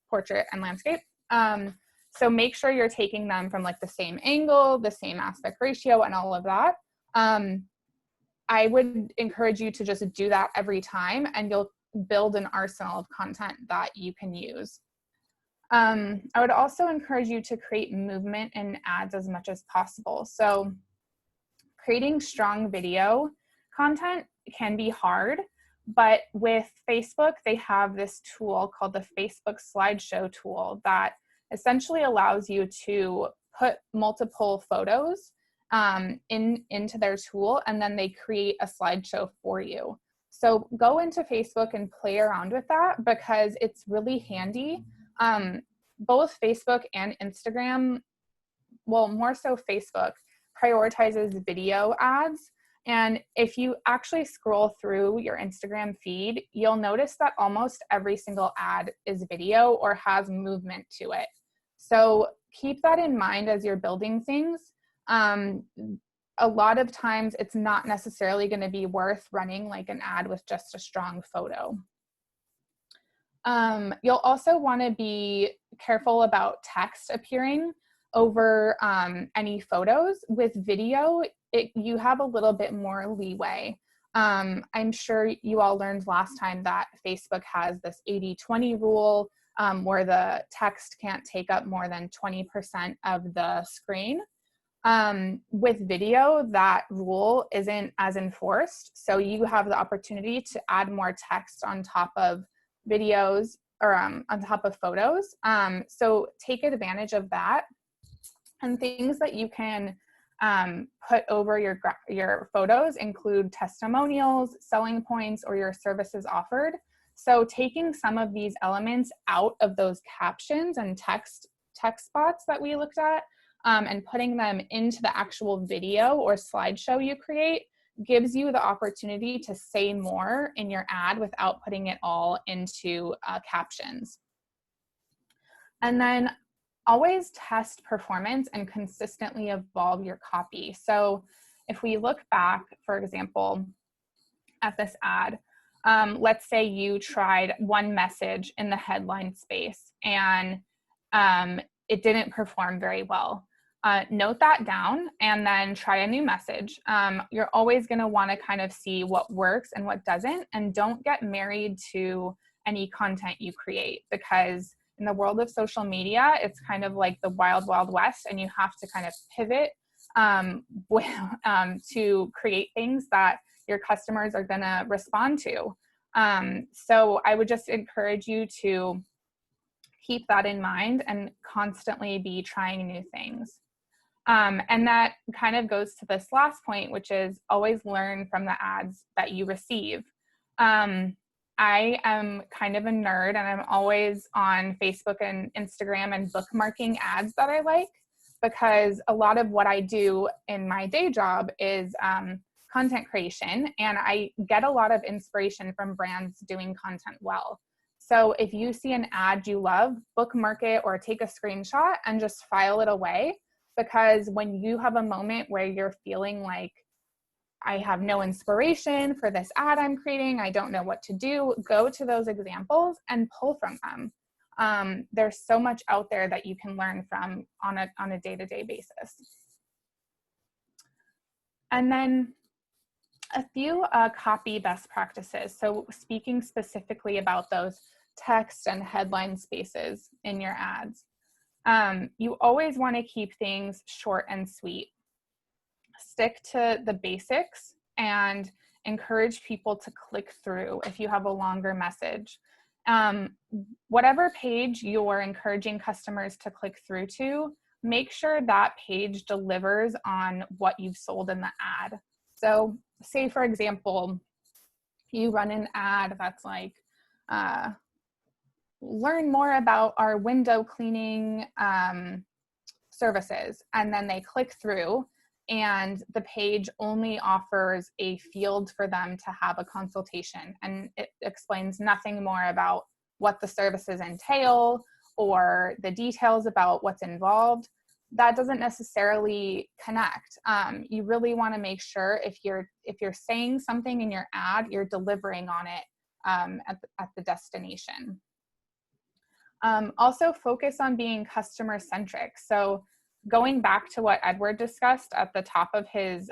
portrait and landscape. So make sure you're taking them from like the same angle, the same aspect ratio, and all of that. I would encourage you to just do that every time, and you'll build an arsenal of content that you can use. I would also encourage you to create movement in ads as much as possible. So creating strong video content can be hard, but with Facebook, they have this tool called the Facebook slideshow tool that essentially allows you to put multiple photos into their tool, and then they create a slideshow for you. So go into Facebook and play around with that, because it's really handy. Both Facebook and Instagram, well, more so Facebook, prioritizes video ads. And if you actually scroll through your Instagram feed, you'll notice that almost every single ad is video or has movement to it. So keep that in mind as you're building things. A lot of times it's not necessarily going to be worth running like an ad with just a strong photo. You'll also want to be careful about text appearing over any photos. With video, you have a little bit more leeway. I'm sure you all learned last time that Facebook has this 80-20 rule, where the text can't take up more than 20% of the screen. With video, that rule isn't as enforced. So you have the opportunity to add more text on top of videos, or on top of photos. So take advantage of that. And things that you can put over your photos include testimonials, selling points, or your services offered. So taking some of these elements out of those captions and text spots that we looked at, and putting them into the actual video or slideshow you create gives you the opportunity to say more in your ad without putting it all into captions. And then always test performance and consistently evolve your copy. So if we look back, for example, at this ad, let's say you tried one message in the headline space and it didn't perform very well. Note that down and then try a new message. You're always going to want to kind of see what works and what doesn't, and don't get married to any content you create, because in the world of social media, it's kind of like the wild, wild west, and you have to kind of pivot to create things that your customers are going to respond to. So I would just encourage you to keep that in mind and constantly be trying new things. And that kind of goes to this last point, which is always learn from the ads that you receive. I am kind of a nerd, and I'm always on Facebook and Instagram and bookmarking ads that I like, because a lot of what I do in my day job is content creation, and I get a lot of inspiration from brands doing content well. So if you see an ad you love, bookmark it or take a screenshot and just file it away, because when you have a moment where you're feeling like, I have no inspiration for this ad I'm creating, I don't know what to do, go to those examples and pull from them. There's so much out there that you can learn from on a day-to-day basis. And then a few copy best practices. So speaking specifically about those text and headline spaces in your ads. You always want to keep things short and sweet. Stick to the basics and encourage people to click through if you have a longer message. Whatever page you're encouraging customers to click through to, make sure that page delivers on what you've sold in the ad. So say, for example, you run an ad that's like, learn more about our window cleaning services, and then they click through and the page only offers a field for them to have a consultation, and it explains nothing more about what the services entail or the details about what's involved. That doesn't necessarily connect. You really want to make sure if you're saying something in your ad, you're delivering on it at the destination. Also focus on being customer centric. So going back to what Edward discussed at the top of his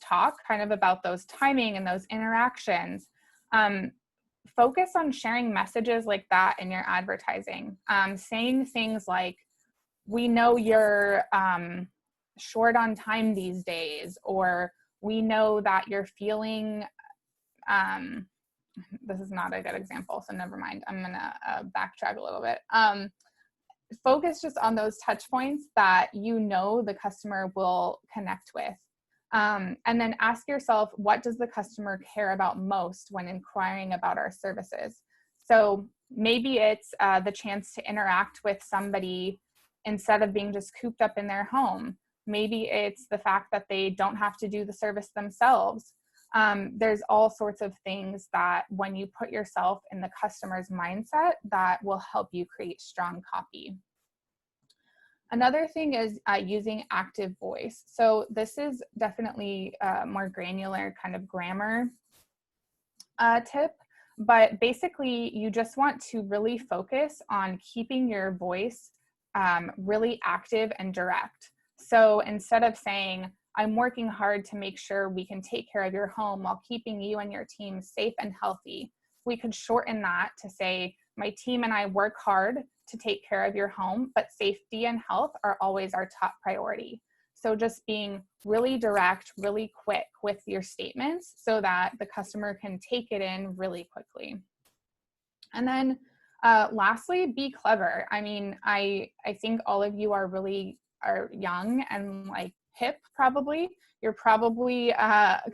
talk, kind of about those timing and those interactions, focus on sharing messages like that in your advertising. Saying things like, we know you're short on time these days, or we know that you're feeling, this is not a good example, so never mind. I'm gonna backtrack a little bit. Focus just on those touch points that you know the customer will connect with. And then ask yourself, what does the customer care about most when inquiring about our services? So maybe it's the chance to interact with somebody instead of being just cooped up in their home. Maybe it's the fact that they don't have to do the service themselves. There's all sorts of things that when you put yourself in the customer's mindset, that will help you create strong copy. Another thing is using active voice. So this is definitely a more granular kind of grammar tip, but basically you just want to really focus on keeping your voice really active and direct. So instead of saying, I'm working hard to make sure we can take care of your home while keeping you and your team safe and healthy, we could shorten that to say, my team and I work hard to take care of your home, but safety and health are always our top priority. So just being really direct, really quick with your statements so that the customer can take it in really quickly. And then lastly, be clever. I mean, I think all of you are young and like hip probably. You're probably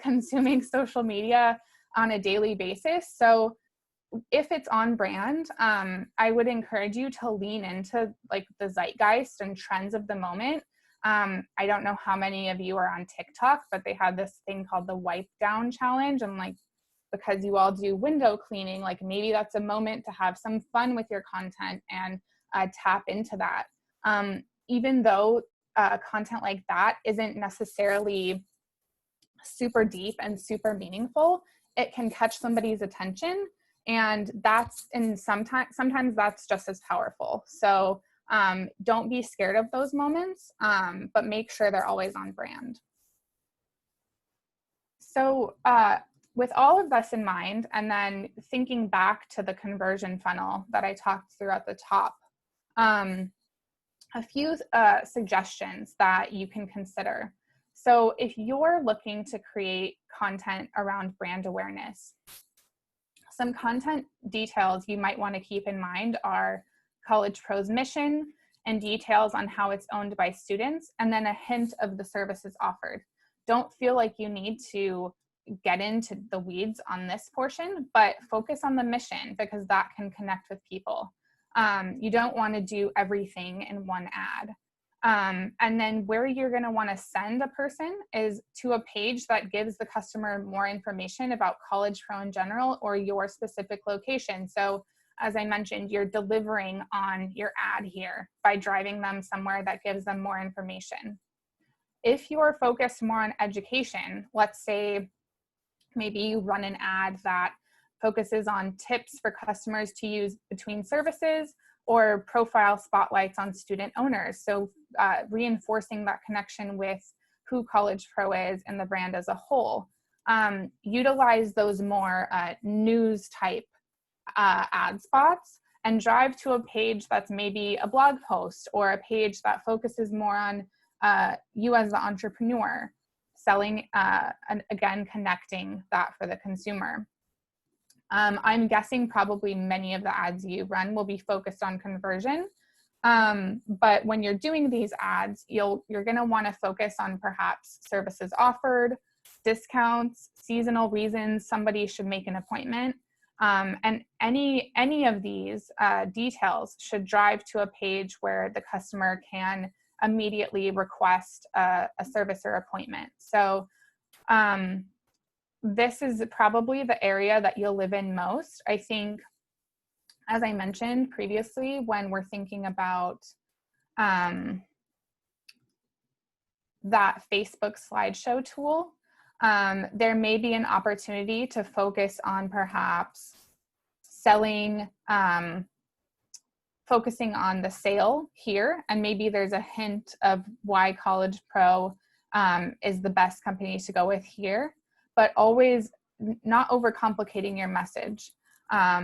consuming social media on a daily basis. So if it's on brand, I would encourage you to lean into like the zeitgeist and trends of the moment. I don't know how many of you are on TikTok, but they had this thing called the wipe down challenge. And like, because you all do window cleaning, like maybe that's a moment to have some fun with your content and tap into that. Even though content like that isn't necessarily super deep and super meaningful, it can catch somebody's attention. And sometimes that's just as powerful. So Don't be scared of those moments, but make sure they're always on brand. So with all of this in mind, and then thinking back to the conversion funnel that I talked through at the top, a few suggestions that you can consider. So if you're looking to create content around brand awareness, some content details you might want to keep in mind are College Pro's mission and details on how it's owned by students, and then a hint of the services offered. Don't feel like you need to get into the weeds on this portion, but focus on the mission because that can connect with people. You don't want to do everything in one ad. And then where you're going to want to send a person is to a page that gives the customer more information about College Pro in general or your specific location. So as I mentioned, you're delivering on your ad here by driving them somewhere that gives them more information. If you're focused more on education, let's say maybe you run an ad that focuses on tips for customers to use between services or profile spotlights on student owners. So reinforcing that connection with who College Pro is and the brand as a whole. Utilize those more news type ad spots and drive to a page that's maybe a blog post or a page that focuses more on you as the entrepreneur, selling and again, connecting that for the consumer. I'm guessing probably many of the ads you run will be focused on conversion. But when you're doing these ads, you're going to want to focus on perhaps services offered, discounts, seasonal reasons somebody should make an appointment. And any of these details should drive to a page where the customer can immediately request a service or appointment. So this is probably the area that you'll live in most. I think, as I mentioned previously, when we're thinking about that Facebook slideshow tool, there may be an opportunity to focus on perhaps selling, focusing on the sale here, and maybe there's a hint of why College Pro is the best company to go with here, but always not overcomplicating your message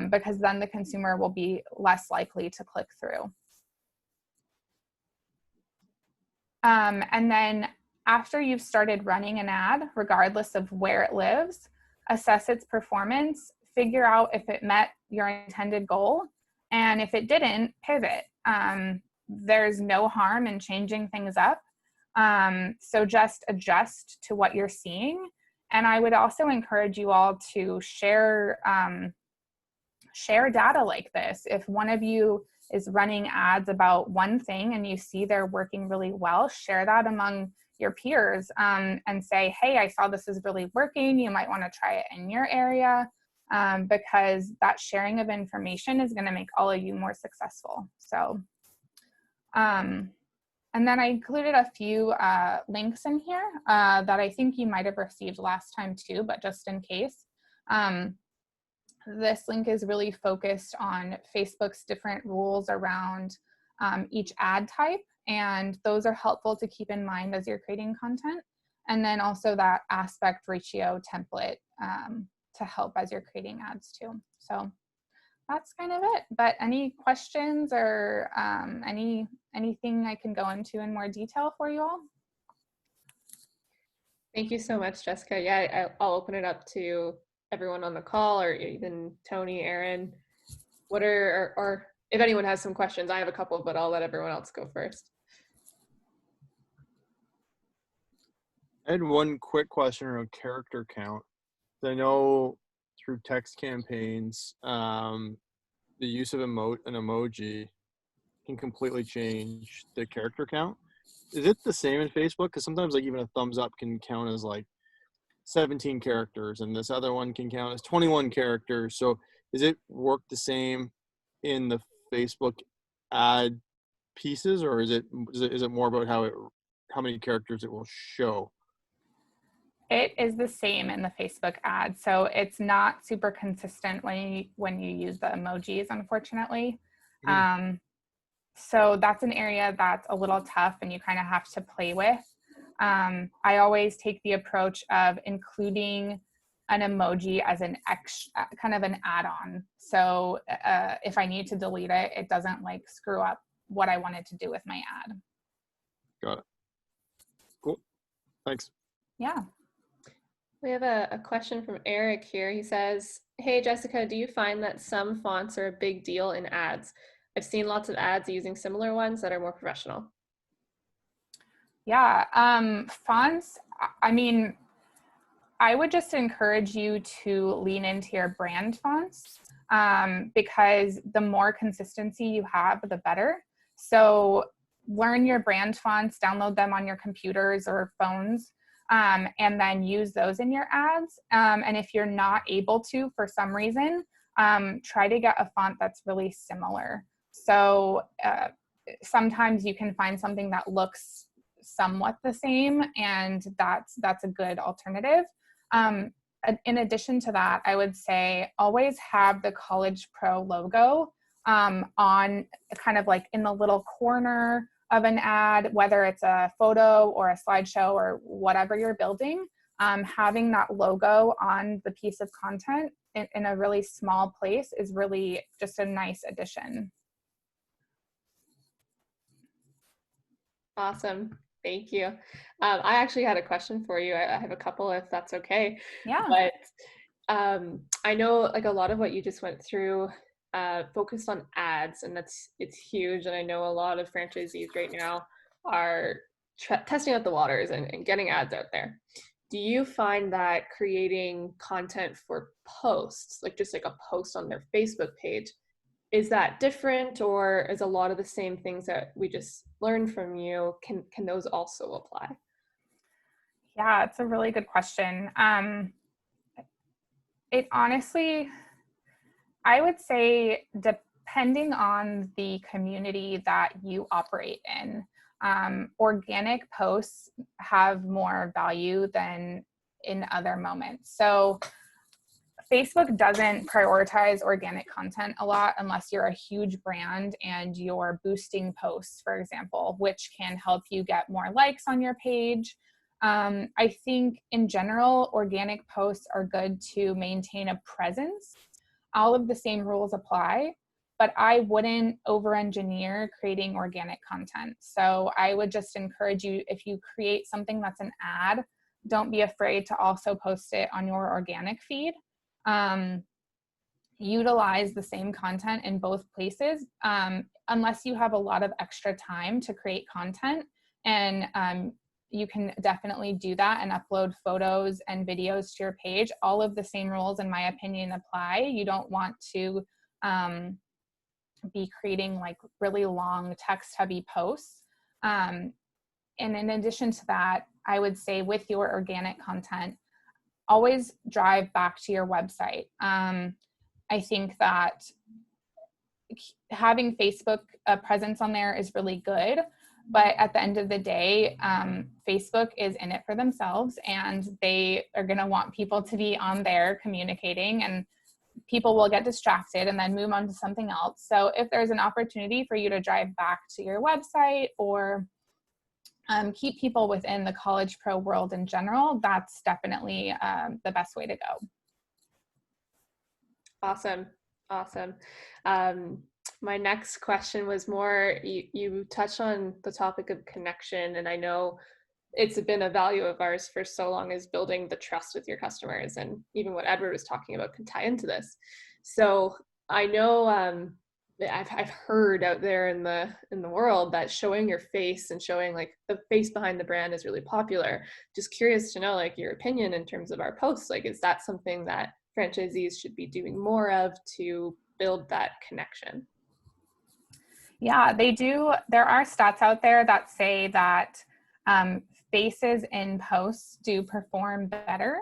because then the consumer will be less likely to click through. And then after you've started running an ad, regardless of where it lives, assess its performance, figure out if it met your intended goal, and if it didn't, pivot. There's no harm in changing things up. So just adjust to what you're seeing. And I would also encourage you all to share data like this. If one of you is running ads about one thing and you see they're working really well, share that among your peers and say, hey, I saw this is really working. You might want to try it in your area because that sharing of information is going to make all of you more successful. So, and then I included a few links in here that I think you might have received last time too, but just in case. This link is really focused on Facebook's different rules around each ad type, and those are helpful to keep in mind as you're creating content. And then also that aspect ratio template to help as you're creating ads too. So that's kind of it. But any questions or anything I can go into in more detail for you all? Thank you so much, Jessica. Yeah, I'll open it up to everyone on the call, or even Tony, Aaron. What are, or if anyone has some questions, I have a couple, but I'll let everyone else go first. I had one quick question around character count. I know through text campaigns, the use of an emoji can completely change the character count. Is it the same in Facebook? Because sometimes like even a thumbs up can count as like 17 characters, and this other one can count as 21 characters. So does it work the same in the Facebook ad pieces, or is it more about how many characters it will show? It is the same in the Facebook ad. So it's not super consistent when you use the emojis, unfortunately. So that's an area that's a little tough and you kind of have to play with. I always take the approach of including an emoji as an kind of an add-on. So if I need to delete it, it doesn't like screw up what I wanted to do with my ad. Got it. Cool. Thanks. Yeah. We have a question from Eric here. He says, hey, Jessica, do you find that some fonts are a big deal in ads? I've seen lots of ads using similar ones that are more professional. Yeah. Fonts, I mean, I would just encourage you to lean into your brand fonts because the more consistency you have, the better. So learn your brand fonts, download them on your computers or phones, and then use those in your ads. And if you're not able to, for some reason, try to get a font that's really similar. So sometimes you can find something that looks somewhat the same, and that's a good alternative. In addition to that, I would say always have the College Pro logo on kind of like in the little corner of an ad, whether it's a photo or a slideshow or whatever you're building. Having that logo on the piece of content in a really small place is really just a nice addition. Awesome. Thank you. I actually had a question for you. I have a couple if that's okay. Yeah. But I know like a lot of what you just went through focused on ads, and it's huge. And I know a lot of franchisees right now are testing out the waters and getting ads out there. Do you find that creating content for posts, like just like a post on their Facebook page, is that different, or is a lot of the same things that we just learned from you, can those also apply? Yeah, it's a really good question. It honestly, I would say depending on the community that you operate in, organic posts have more value than in other moments. So Facebook doesn't prioritize organic content a lot unless you're a huge brand and you're boosting posts, for example, which can help you get more likes on your page. I think in general, organic posts are good to maintain a presence. All of the same rules apply, but I wouldn't over-engineer creating organic content. So I would just encourage you, if you create something that's an ad, don't be afraid to also post it on your organic feed. Utilize the same content in both places, unless you have a lot of extra time to create content. And you can definitely do that and upload photos and videos to your page. All of the same rules, in my opinion, apply. You don't want to be creating like really long text-heavy posts. And in addition to that, I would say with your organic content, always drive back to your website. I think that having Facebook presence on there is really good, but at the end of the day, Facebook is in it for themselves, and they are going to want people to be on there communicating, and people will get distracted and then move on to something else. So if there's an opportunity for you to drive back to your website or keep people within the College Pro world in general, that's definitely the best way to go. Awesome. My next question was more, you touched on the topic of connection, and I know it's been a value of ours for so long, is building the trust with your customers, and even what Edward was talking about can tie into this. So I know I've heard out there in the world that showing your face and showing like the face behind the brand is really popular. Just curious to know like your opinion in terms of our posts. Like, is that something that franchisees should be doing more of to build that connection? Yeah, they do. There are stats out there that say that faces in posts do perform better.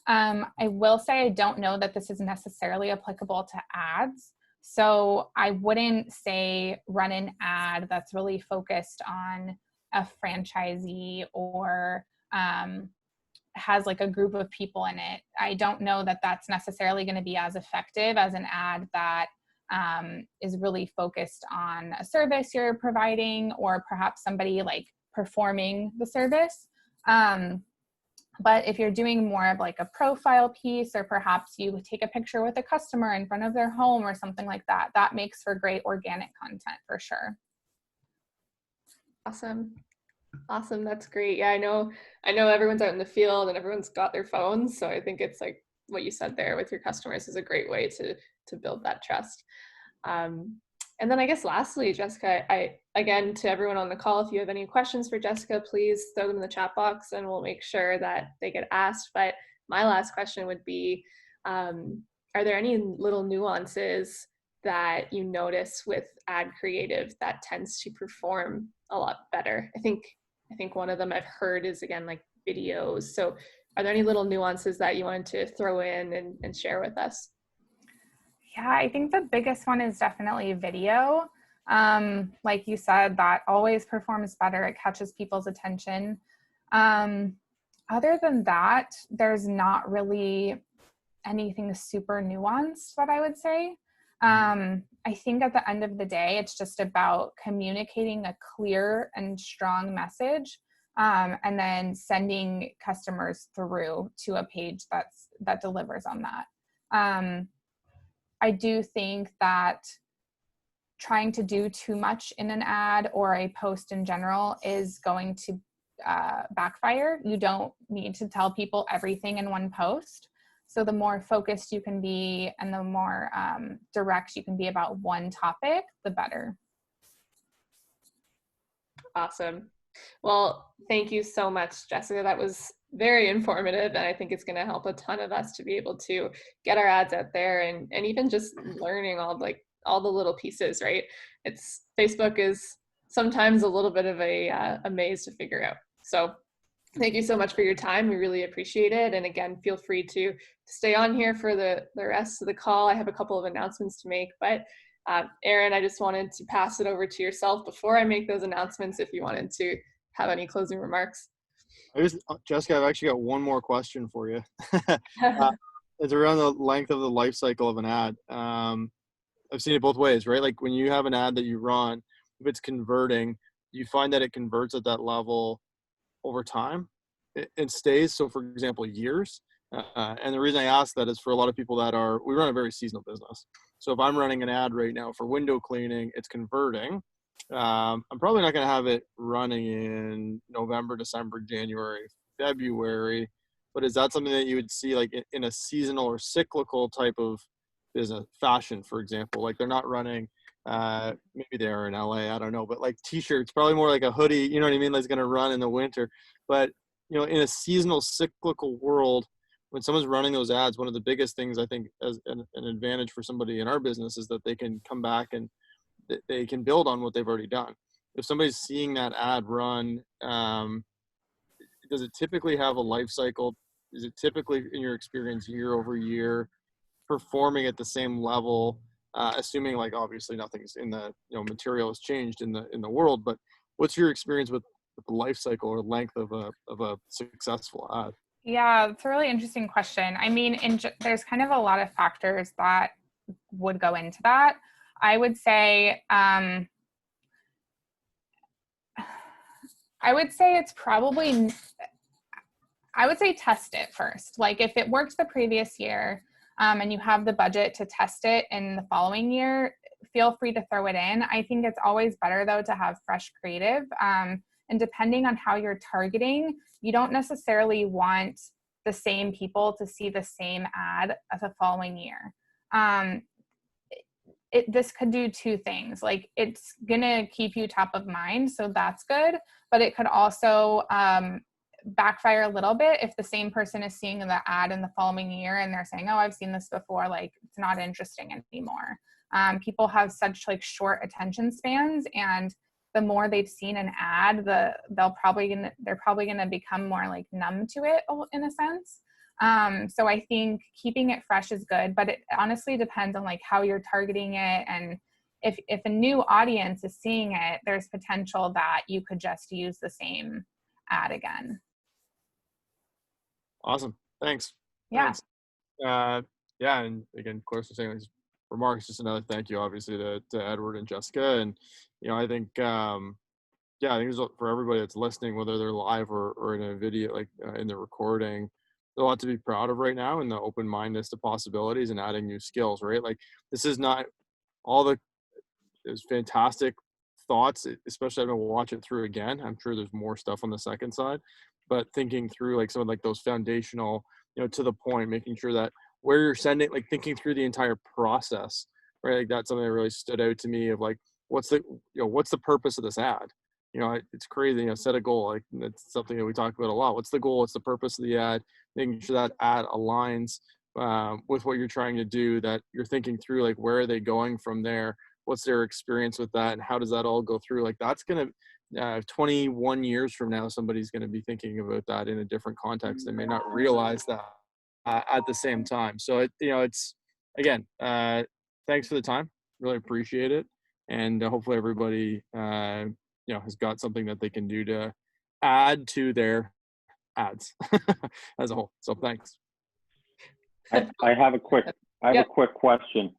I will say I don't know that this is necessarily applicable to ads. So I wouldn't say run an ad that's really focused on a franchisee or has like a group of people in it. I don't know that that's necessarily going to be as effective as an ad that is really focused on a service you're providing, or perhaps somebody like performing the service. But if you're doing more of like a profile piece, or perhaps you take a picture with a customer in front of their home or something like that, that makes for great organic content for sure. Awesome. Awesome. That's great. Yeah, I know everyone's out in the field and everyone's got their phones. So I think it's like what you said there with your customers is a great way to build that trust. And then I guess lastly, Jessica, again, to everyone on the call, if you have any questions for Jessica, please throw them in the chat box and we'll make sure that they get asked. But my last question would be, are there any little nuances that you notice with ad creative that tends to perform a lot better? I think one of them I've heard is, again, like videos. So are there any little nuances that you wanted to throw in and share with us? Yeah, I think the biggest one is definitely video. Like you said, that always performs better. It catches people's attention. Other than that, there's not really anything super nuanced that I would say. I think at the end of the day, it's just about communicating a clear and strong message, and then sending customers through to a page that delivers on that. I do think that trying to do too much in an ad or a post in general is going to backfire. You don't need to tell people everything in one post. So the more focused you can be and the more direct you can be about one topic, the better. Awesome. Well, thank you so much, Jessica. That was very informative, and I think it's going to help a ton of us to be able to get our ads out there, and even just learning all the little pieces, right? Facebook is sometimes a little bit of a maze to figure out. So thank you so much for your time. We really appreciate it. And again, feel free to stay on here for the rest of the call. I have a couple of announcements to make, but Erin, I just wanted to pass it over to yourself before I make those announcements, if you wanted to have any closing remarks. Jessica, I've actually got one more question for you. It's around the length of the life cycle of an ad. I've seen it both ways, right? Like when you have an ad that you run, if it's converting, you find that it converts at that level over time. It stays. So for example, years. And the reason I ask that is for a lot of people we run a very seasonal business. So if I'm running an ad right now for window cleaning, it's converting. I'm probably not going to have it running in November, December, January, February. But is that something that you would see like in a seasonal or cyclical type of business? Fashion, for example, like they're not running, maybe they are in LA, I don't know, but like t-shirts, probably more like a hoodie, you know what I mean? That's going to run in the winter. But, in a seasonal cyclical world, when someone's running those ads, one of the biggest things I think as an advantage for somebody in our business is that they can come back and they can build on what they've already done. If somebody's seeing that ad run, does it typically have a life cycle? Is it typically, in your experience, year over year, performing at the same level, assuming like obviously nothing's in the material has changed in the world, but what's your experience with the life cycle or length of a successful ad? Yeah, it's a really interesting question. I mean, there's kind of a lot of factors that would go into that. I would say it's probably, I would say test it first. Like if it worked the previous year and you have the budget to test it in the following year, feel free to throw it in. I think it's always better though to have fresh creative. And depending on how you're targeting, you don't necessarily want the same people to see the same ad the following year. This could do two things. Like it's gonna keep you top of mind, so that's good, but it could also backfire a little bit if the same person is seeing the ad in the following year and they're saying, oh, I've seen this before, like it's not interesting anymore. People have such like short attention spans, and the more they've seen an ad, they're probably gonna become more like numb to it in a sense. So I think keeping it fresh is good, but it honestly depends on like how you're targeting it. And if a new audience is seeing it, there's potential that you could just use the same ad again. Awesome. Thanks. Yeah. Thanks. Yeah. And again, of course, the same, remarks, just another thank you, obviously, to Edward and Jessica. And, I think, yeah, I think for everybody that's listening, whether they're live or in a video, like in the recording, there's a lot to be proud of right now, and the open-mindedness to possibilities and adding new skills, right? Like, this is not all there's fantastic thoughts, especially I'm gonna watch it through again. I'm sure there's more stuff on the second side, but thinking through like some of like those foundational, to the point, making sure that where you're sending, like thinking through the entire process, right? Like that's something that really stood out to me of like, what's the purpose of this ad? It's crazy, set a goal. Like that's something that we talk about a lot. What's the goal? What's the purpose of the ad? Making sure that ad aligns with what you're trying to do, that you're thinking through, like, where are they going from there? What's their experience with that? And how does that all go through? Like that's going to, 21 years from now, somebody's going to be thinking about that in a different context. They may not realize that at the same time. So, it's, again, thanks for the time. Really appreciate it. And hopefully everybody, has got something that they can do to add to their ads as a whole. So thanks. I have a quick question.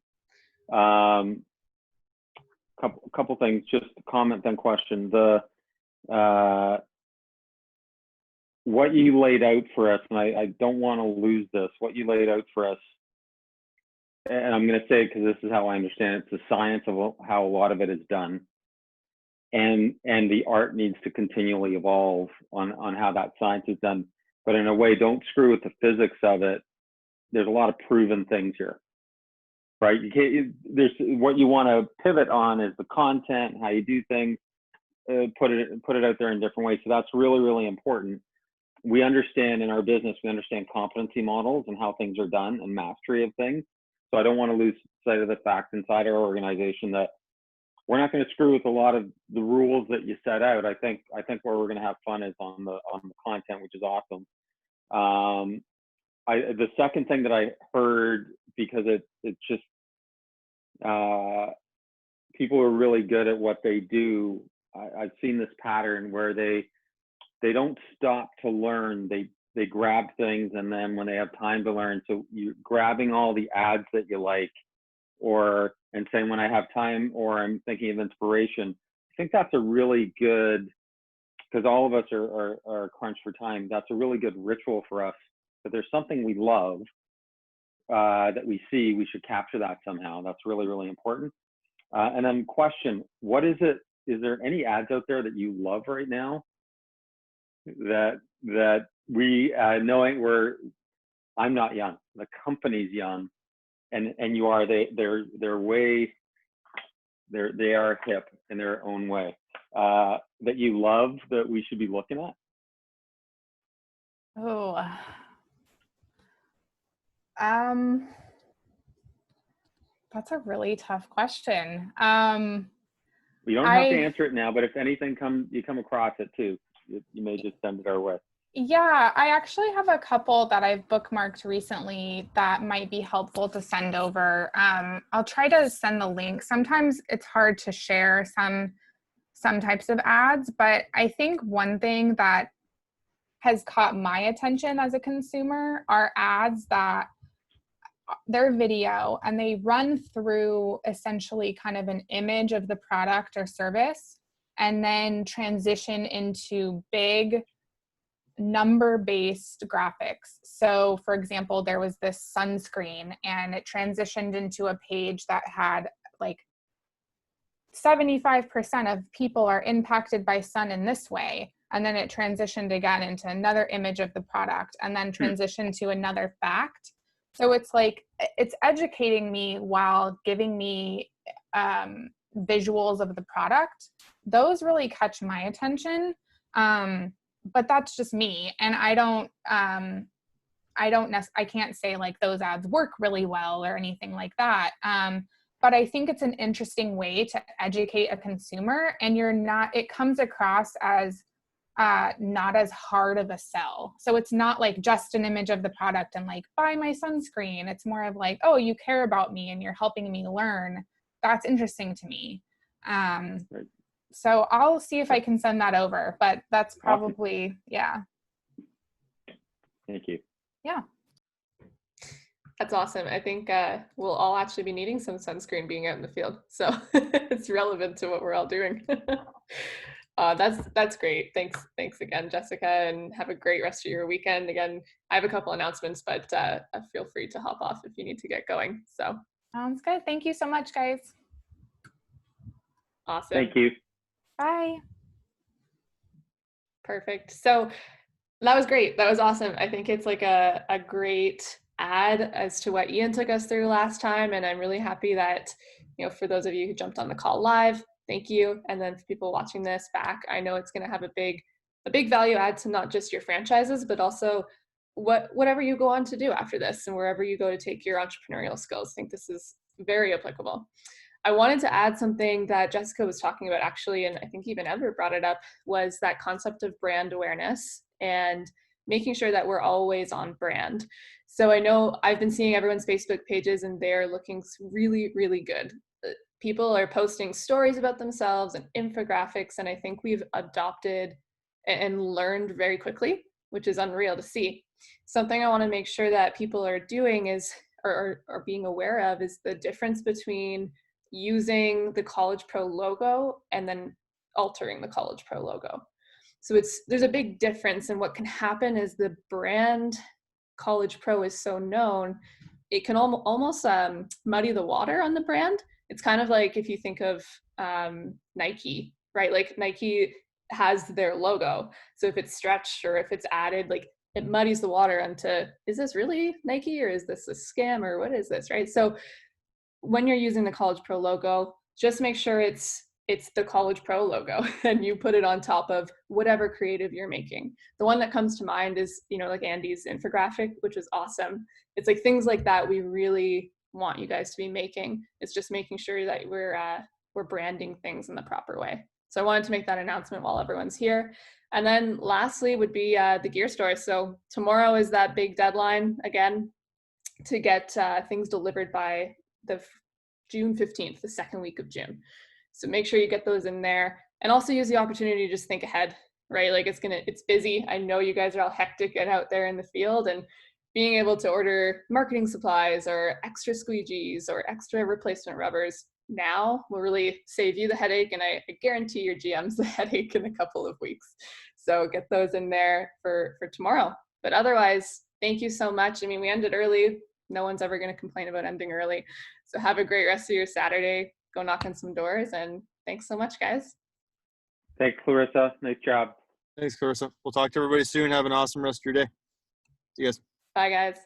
Couple things, just comment then question. What you laid out for us, and I don't want to lose this, what you laid out for us, and I'm going to say it because this is how I understand it, it's the science of how a lot of it is done. And the art needs to continually evolve on how that science is done. But in a way, don't screw with the physics of it. There's a lot of proven things here, right? You can't, there's what you want to pivot on is the content, how you do things, put it out there in different ways. So that's really, really important. We understand in our business, we understand competency models and how things are done and mastery of things. So I don't want to lose sight of the fact inside our organization that we're not going to screw with a lot of the rules that you set out. I think where we're going to have fun is on the content, which is awesome. The second thing that I heard, because it's just people are really good at what they do. I've seen this pattern where they don't stop to learn. They grab things, and then when they have time to learn, so you're grabbing all the ads that you like, and saying when I have time or I'm thinking of inspiration. I think that's a really good, because all of us are crunched for time. That's a really good ritual for us. If there's something we love that we see, we should capture that somehow. That's really, really important. And then question, what is it? Is there any ads out there that you love right now that we, knowing I'm not young, the company's young, and you are, they are hip in their own way, that you love that we should be looking at? Oh, that's a really tough question. You don't have to answer it now, but if anything you come across it too, you may just send it our way. Yeah, I actually have a couple that I've bookmarked recently that might be helpful to send over. I'll try to send the link. Sometimes it's hard to share some types of ads, but I think one thing that has caught my attention as a consumer are ads that they're video and they run through essentially kind of an image of the product or service and then transition into big number-based graphics. So for example, there was this sunscreen and it transitioned into a page that had like 75% of people are impacted by sun in this way. And then it transitioned again into another image of the product and then transitioned to another fact. So it's like, it's educating me while giving me visuals of the product. Those really catch my attention. But that's just me. And I can't say like those ads work really well or anything like that. But I think it's an interesting way to educate a consumer, and it comes across as not as hard of a sell. So it's not like just an image of the product and like, buy my sunscreen. It's more of like, oh, you care about me and you're helping me learn. That's interesting to me. Right. So I'll see if I can send that over, but that's probably, yeah. Thank you. Yeah. That's awesome. I think we'll all actually be needing some sunscreen being out in the field. So it's relevant to what we're all doing. That's great. Thanks again, Jessica, and have a great rest of your weekend. Again, I have a couple announcements, but feel free to hop off if you need to get going. So Sounds good. Thank you so much, guys. awesome. Thank you. Bye. Perfect. So that was great. That was awesome. I think it's like a great add as to what Ian took us through last time. And I'm really happy that, for those of you who jumped on the call live, thank you. And then for people watching this back, I know it's going to have a big value add to not just your franchises, but also whatever you go on to do after this and wherever you go to take your entrepreneurial skills. I think this is very applicable. I wanted to add something that Jessica was talking about actually, and I think even Edward brought it up, was that concept of brand awareness and making sure that we're always on brand. So I know I've been seeing everyone's Facebook pages and they're looking really, really good. People are posting stories about themselves and infographics, and I think we've adopted and learned very quickly, which is unreal to see. Something I want to make sure that people are doing is, or being aware of, is the difference between using the College Pro logo and then altering the College Pro logo. So there's a big difference, and what can happen is the brand College Pro is so known, it can almost muddy the water on the brand. It's kind of like if you think of Nike, right? Like Nike has their logo. So if it's stretched or if it's added, like it muddies the water onto, is this really Nike or is this a scam or what is this, right? So when you're using the College Pro logo, just make sure it's the College Pro logo and you put it on top of whatever creative you're making. The one that comes to mind is, like Andy's infographic, which is awesome. It's like things like that we really want you guys to be making. It's just making sure that we're branding things in the proper way. So I wanted to make that announcement while everyone's here. And then lastly would be the gear store. So tomorrow is that big deadline again to get things delivered by the June 15th, the second week of June. So make sure you get those in there, and also use the opportunity to just think ahead, right? Like it's busy. I know you guys are all hectic and out there in the field, and being able to order marketing supplies or extra squeegees or extra replacement rubbers now will really save you the headache, and I guarantee your GMs the headache in a couple of weeks. So get those in there for tomorrow. But otherwise, thank you so much. I mean, we ended early. No one's ever going to complain about ending early. So have a great rest of your Saturday. Go knock on some doors, and thanks so much, guys. Thanks, Clarissa. Nice job. Thanks, Clarissa. We'll talk to everybody soon. Have an awesome rest of your day. See you guys. Bye, guys.